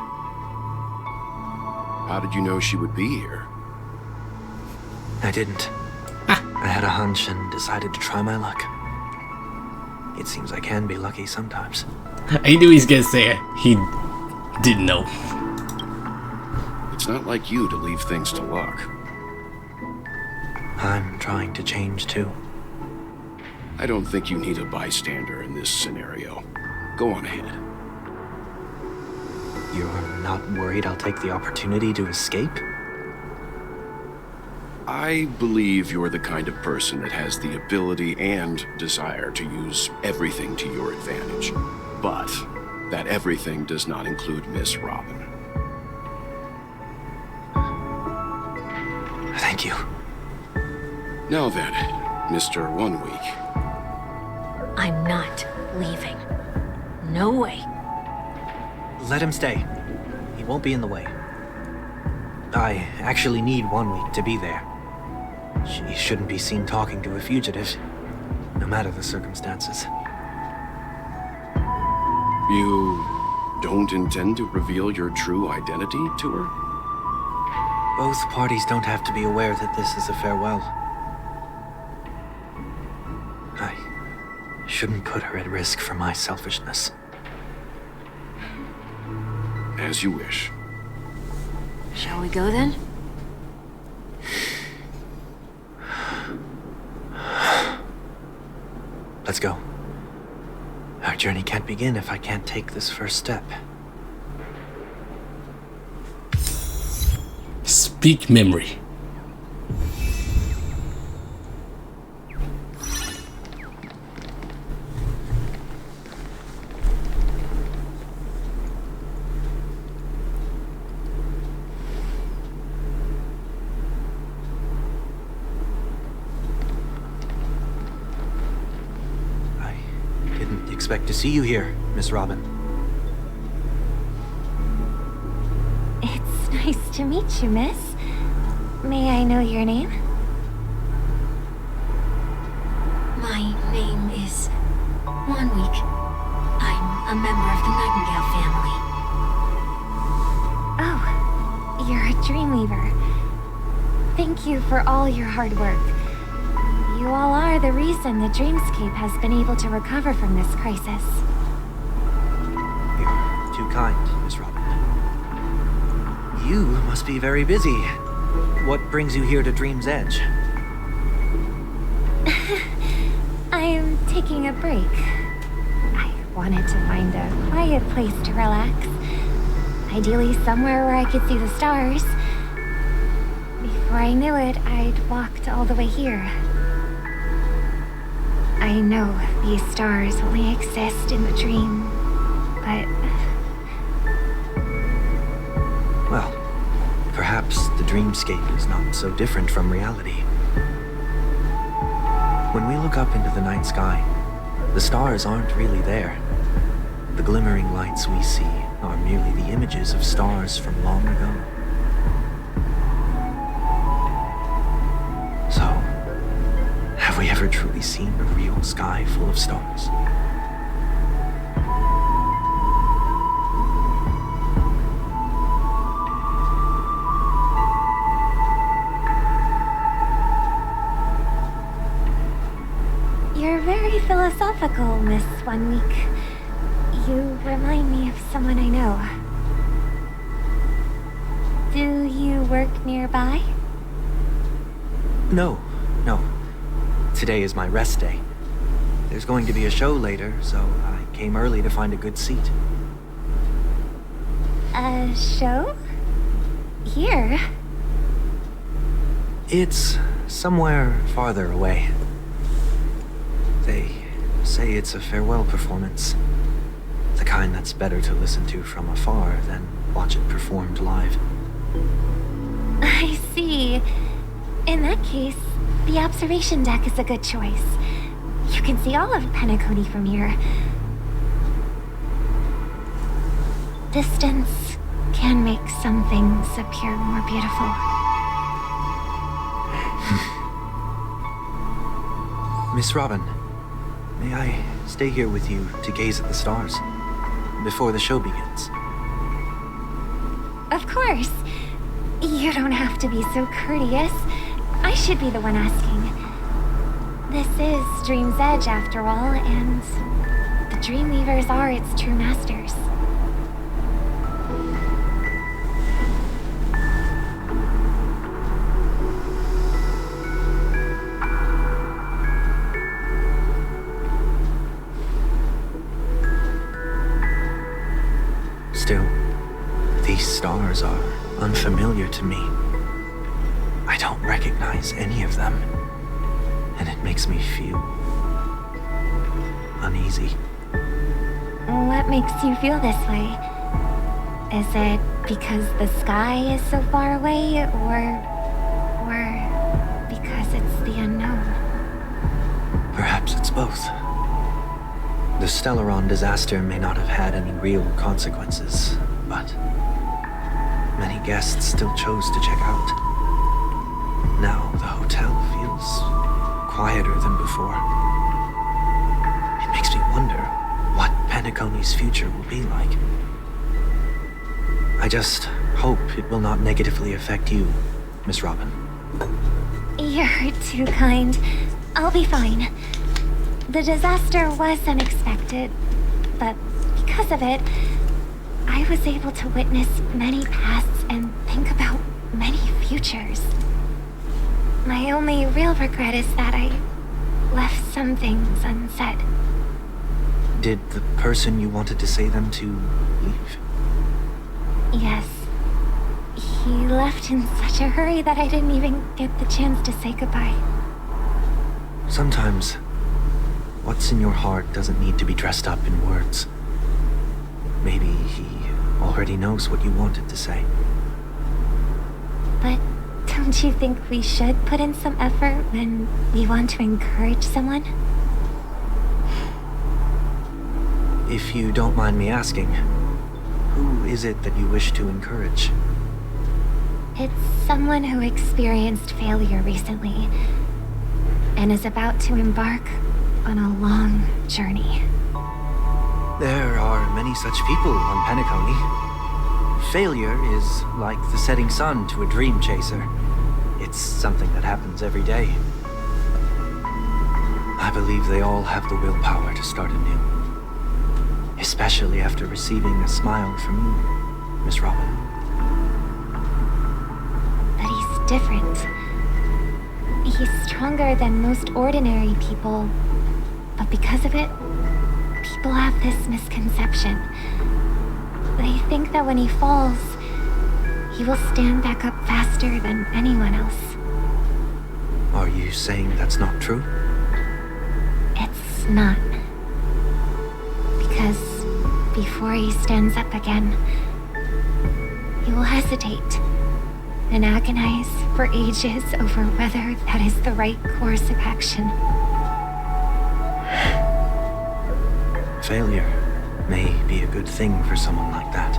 How did you know she would be here? I didn't. I had a hunch and decided to try my luck. It seems I can be lucky sometimes. I knew he was gonna say it. He didn't know. It's not like you to leave things to luck. I'm trying to change too. I don't think you need a bystander in this scenario. Go on ahead. You're not worried I'll take the opportunity to escape? I believe you're the kind of person that has the ability and desire to use everything to your advantage. But that everything does not include Miss Robin. Thank you. Now then, Mr. 1 Week. I'm not leaving. No way. Let him stay. He won't be in the way. I actually need 1 week to be there. She shouldn't be seen talking to a fugitive, no matter the circumstances. You don't intend to reveal your true identity to her? Both parties don't have to be aware that this is a farewell. I shouldn't put her at risk for my selfishness. As you wish. Shall we go then? Let's go. Our journey can't begin if I can't take this first step. Speak memory. Expect to see you here, Miss Robin. It's nice to meet you, miss. May I know your name? My name is 1 Week. I'm a member of the Nightingale family. Oh, you're a Dreamweaver. Thank you for all your hard work. You all are the reason the Dreamscape has been able to recover from this crisis. You're too kind, Miss Robin. You must be very busy. What brings you here to Dream's Edge? I am taking a break. I wanted to find a quiet place to relax. Ideally somewhere where I could see the stars. Before I knew it, I'd walked all the way here. I know these stars only exist in the dream, but... Well, perhaps the dreamscape is not so different from reality. When we look up into the night sky, the stars aren't really there. The glimmering lights we see are merely the images of stars from long ago. So, have we ever truly seen a real sky full of stars? You're very philosophical, Miss 1 Week. You remind me of someone I know. Do you work nearby? No. Today is my rest day. There's going to be a show later, so I came early to find a good seat. A show? Here? It's somewhere farther away. They say it's a farewell performance. The kind that's better to listen to from afar than watch it performed live. I see. In that case, the observation deck is a good choice. You can see all of Penacony from here. Distance can make some things appear more beautiful. Miss Robin, may I stay here with you to gaze at the stars before the show begins? Of course. You don't have to be so courteous. I should be the one asking. This is Dream's Edge, after all, and the Dreamweavers are its true masters. Still, these stars are unfamiliar to me. I don't recognize any of them, and it makes me feel uneasy. What makes you feel this way? Is it because the sky is so far away, or because it's the unknown? Perhaps it's both. The Stellaron disaster may not have had any real consequences, but many guests still chose to check out. Now the hotel feels quieter than before. It makes me wonder what Penacony's future will be like. I just hope it will not negatively affect you, Miss Robin. You're too kind. I'll be fine. The disaster was unexpected, but because of it, I was able to witness many pasts and think about many futures. My only real regret is that I left some things unsaid. Did the person you wanted to say them to leave? Yes. He left in such a hurry that I didn't even get the chance to say goodbye. Sometimes, what's in your heart doesn't need to be dressed up in words. Maybe he already knows what you wanted to say. But don't you think we should put in some effort when we want to encourage someone? If you don't mind me asking, who is it that you wish to encourage? It's someone who experienced failure recently and is about to embark on a long journey. There are many such people on Penacony. Failure is like the setting sun to a dream chaser. It's something that happens every day. I believe they all have the willpower to start anew. Especially after receiving a smile from you, Miss Robin. But he's different. He's stronger than most ordinary people, but because of it, people have this misconception. They think that when he falls, he will stand back up faster than anyone else. Are you saying that's not true? It's not. Because before he stands up again, he will hesitate and agonize for ages over whether that is the right course of action. Failure may be a good thing for someone like that.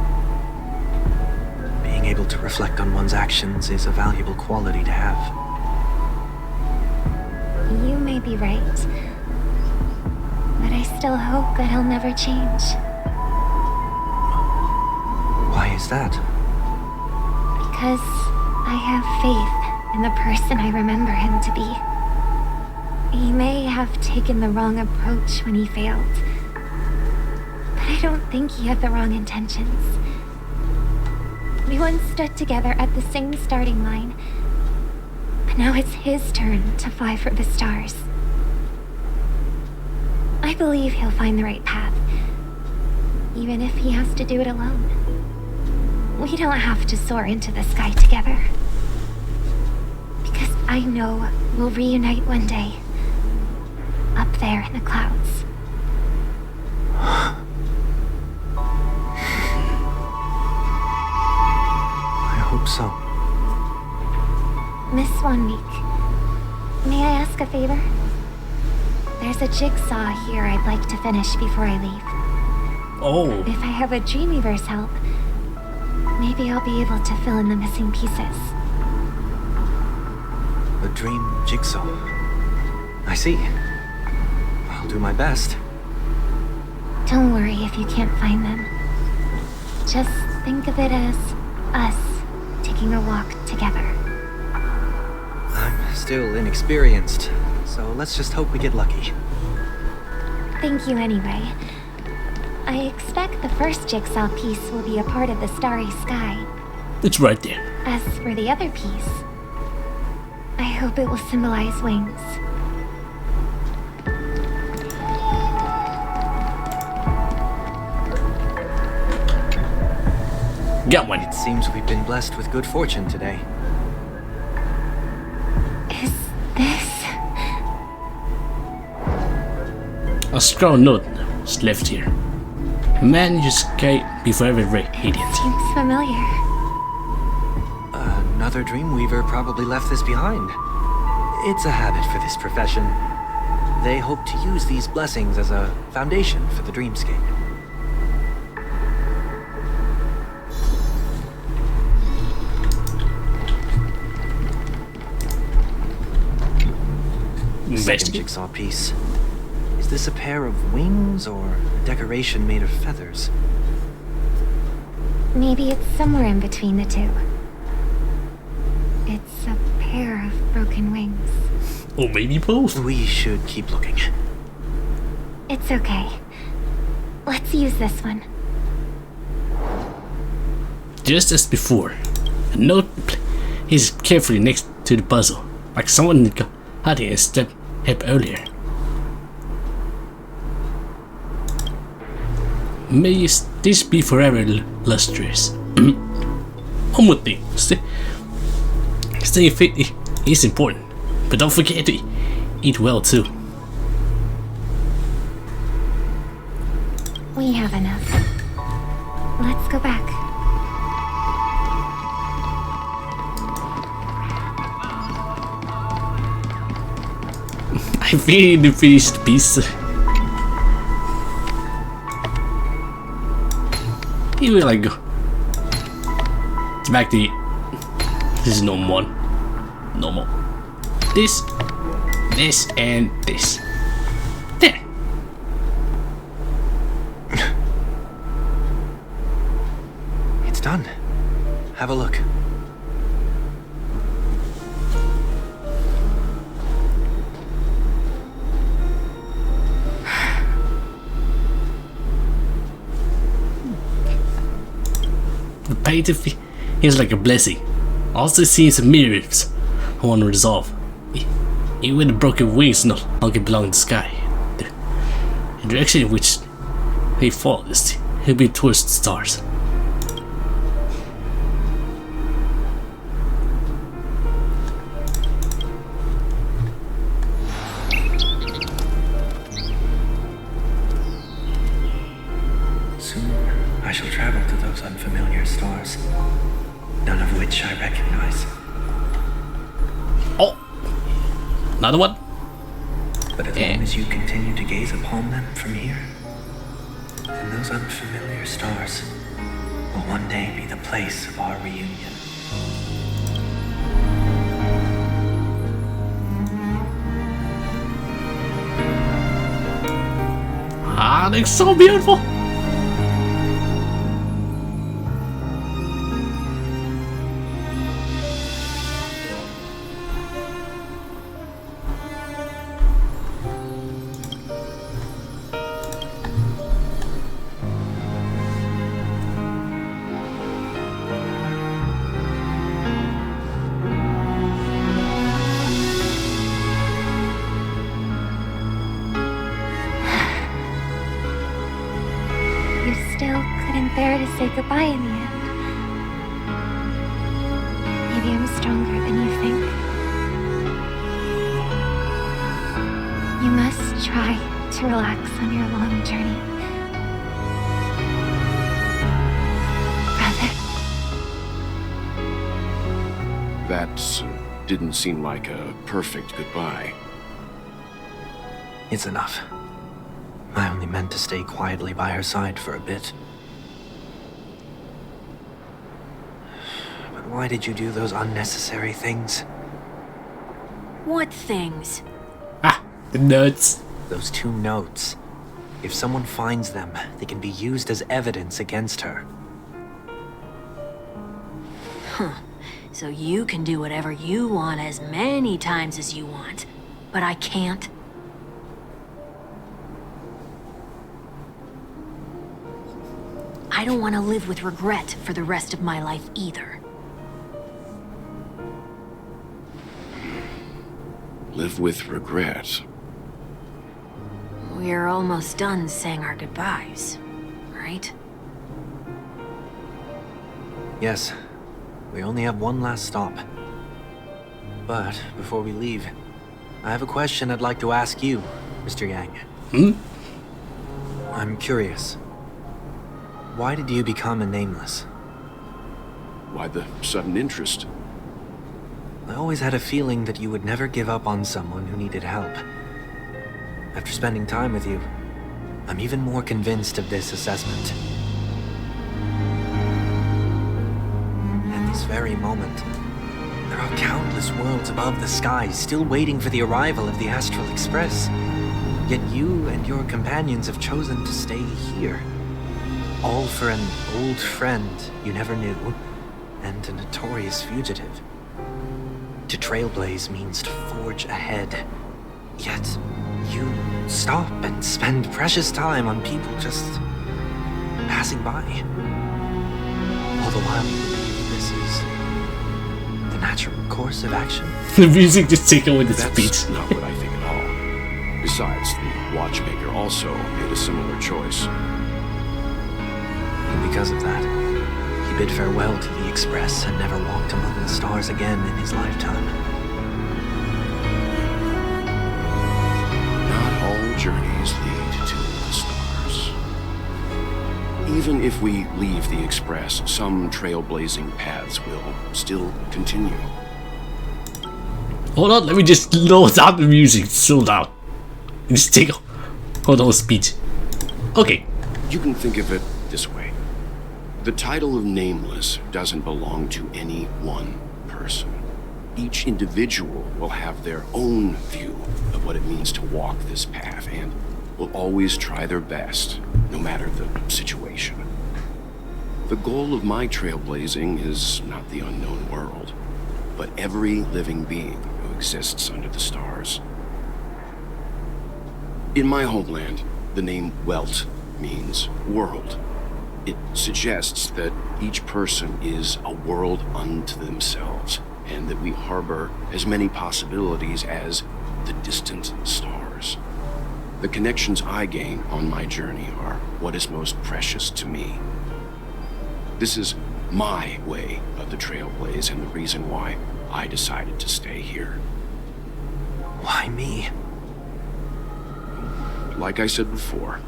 Being able to reflect on one's actions is a valuable quality to have. You may be right, but I still hope that he'll never change. Why is that? Because I have faith in the person I remember him to be. He may have taken the wrong approach when he failed, but I don't think he had the wrong intentions. We once stood together at the same starting line, but now it's his turn to fly for the stars. I believe he'll find the right path, even if he has to do it alone. We don't have to soar into the sky together, because I know we'll reunite one day, up there in the clouds. I hope so. Miss Swanweek, may I ask a favor? There's a jigsaw here I'd like to finish before I leave. Oh. If I have a Dreamweaver's help, maybe I'll be able to fill in the missing pieces. A dream jigsaw. I see. I'll do my best. Don't worry if you can't find them. Just think of it as us taking a walk together. I'm still inexperienced, so let's just hope we get lucky. Thank you anyway. I expect the first jigsaw piece will be a part of the starry sky. It's right there. As for the other piece, I hope it will symbolize wings. Got one. It seems we've been blessed with good fortune today. Is this... A scroll note is left here. A man you escape before every radiant. Seems familiar. Another Dreamweaver probably left this behind. It's a habit for this profession. They hope to use these blessings as a foundation for the dreamscape. Second jigsaw piece. Is this a pair of wings or a decoration made of feathers? Maybe it's somewhere in between the two. It's a pair of broken wings. Or maybe both. We should keep looking. It's okay. Let's use this one. Just as before, a note is carefully next to the puzzle, like someone got hiding a step earlier. May this be forever lustrous. One more thing, staying fit is important, but don't forget to eat well too. We have enough. Let's go back. I feel the finished piece. Here we like go. It's back to this is normal one. Normal. This, and this. There. It's done. Have a look. The painting is like a blessing. Also sees some mirrors I want to resolve. Even the broken wings no longer belong in the sky. The direction in which they fall is he'll be towards the stars. Soon I shall travel to those unfamiliar stars, none of which I recognize. Oh! Another one? But as long as you continue to gaze upon them from here, then those unfamiliar stars will one day be the place of our reunion. Ah, they're so beautiful! Bear to say goodbye in the end. Maybe I'm stronger than you think. You must try to relax on your long journey. Brother. That didn't seem like a perfect goodbye. It's enough. I only meant to stay quietly by her side for a bit. Why did you do those unnecessary things? What things? Ah, the notes. Those 2 notes. If someone finds them, they can be used as evidence against her. Huh. So you can do whatever you want as many times as you want. but I can't. I don't want to live with regret for the rest of my life either. Live with regret? We're almost done saying our goodbyes, right? Yes. We only have one last stop. But before we leave, I have a question I'd like to ask you, Mr. Yang. I'm curious. Why did you become a Nameless? Why the sudden interest? I always had a feeling that you would never give up on someone who needed help. After spending time with you, I'm even more convinced of this assessment. At this very moment, there are countless worlds above the skies still waiting for the arrival of the Astral Express. Yet you and your companions have chosen to stay here. All for an old friend you never knew, and a notorious fugitive. To trailblaze means to forge ahead. Yet, you stop and spend precious time on people just passing by. All the while you believe this is the natural course of action. The music just taken with its beat. That's not what I think at all. Besides, the watchmaker also made a similar choice. And because of that, he bid farewell to the Express and never walked among the stars again in his lifetime. Not all journeys lead to the stars. Even if we leave the Express, some trailblazing paths will still continue. Hold on, let me just lower down the music. It's so loud. Just take hold on speech. Okay. You can think of it this way. The title of Nameless doesn't belong to any one person. Each individual will have their own view of what it means to walk this path and will always try their best, no matter the situation. The goal of my trailblazing is not the unknown world, but every living being who exists under the stars. In my homeland, the name Welt means world. It suggests that each person is a world unto themselves, and that we harbor as many possibilities as the distant stars. The connections I gain on my journey are what is most precious to me. This is my way of the trailblaze and the reason why I decided to stay here. Why me? Like I said before,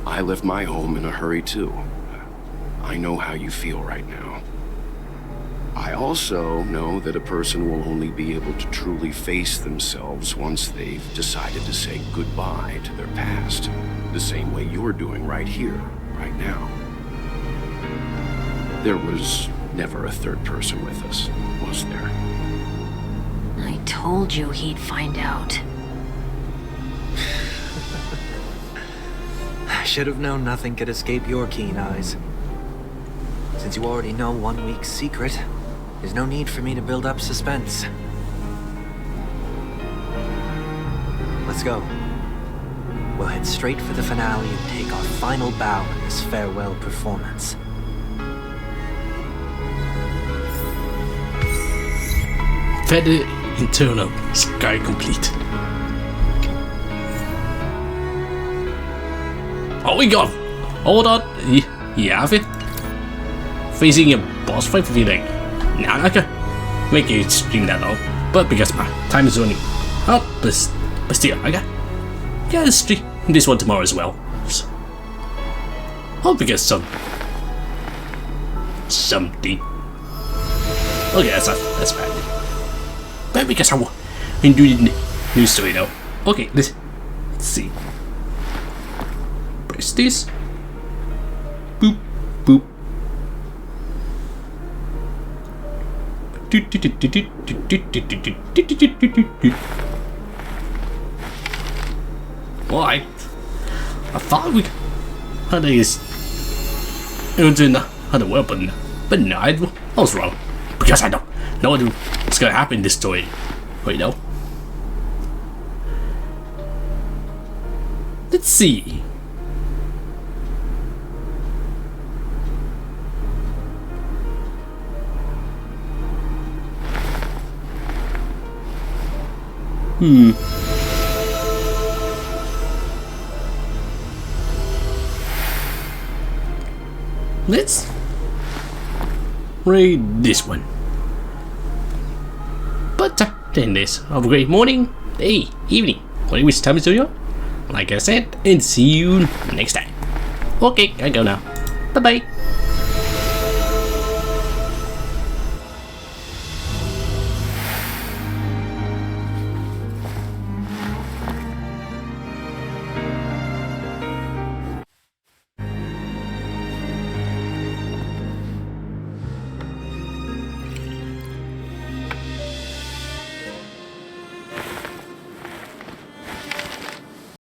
I left my home in a hurry too. I know how you feel right now. I also know that a person will only be able to truly face themselves once they've decided to say goodbye to their past, the same way you're doing right here, right now. There was never a third person with us, was there? I told you he'd find out. I should have known nothing could escape your keen eyes. Since you already know 1 week's secret, there's no need for me to build up suspense. Let's go. We'll head straight for the finale and take our final bow in this farewell performance. Feather internal sky complete. Oh my god! Hold on! You have it? Facing a boss fight for like now I can make you stream that out, but because my time is running out, but still I gotta stream this one tomorrow as well. So, hope we get something. Okay, that's bad. But because I'm doing the new story now. Okay, let's see. Press this. Boop boop. Why? I thought we had a weapon, but no, I was wrong. Because I don't know what's gonna happen in this story. Wait, no. Let's see. Let's read this one. But then this, have a great morning, day, evening, whatever which time is it on. Like I said, and see you next time. Okay, I go now. Bye bye.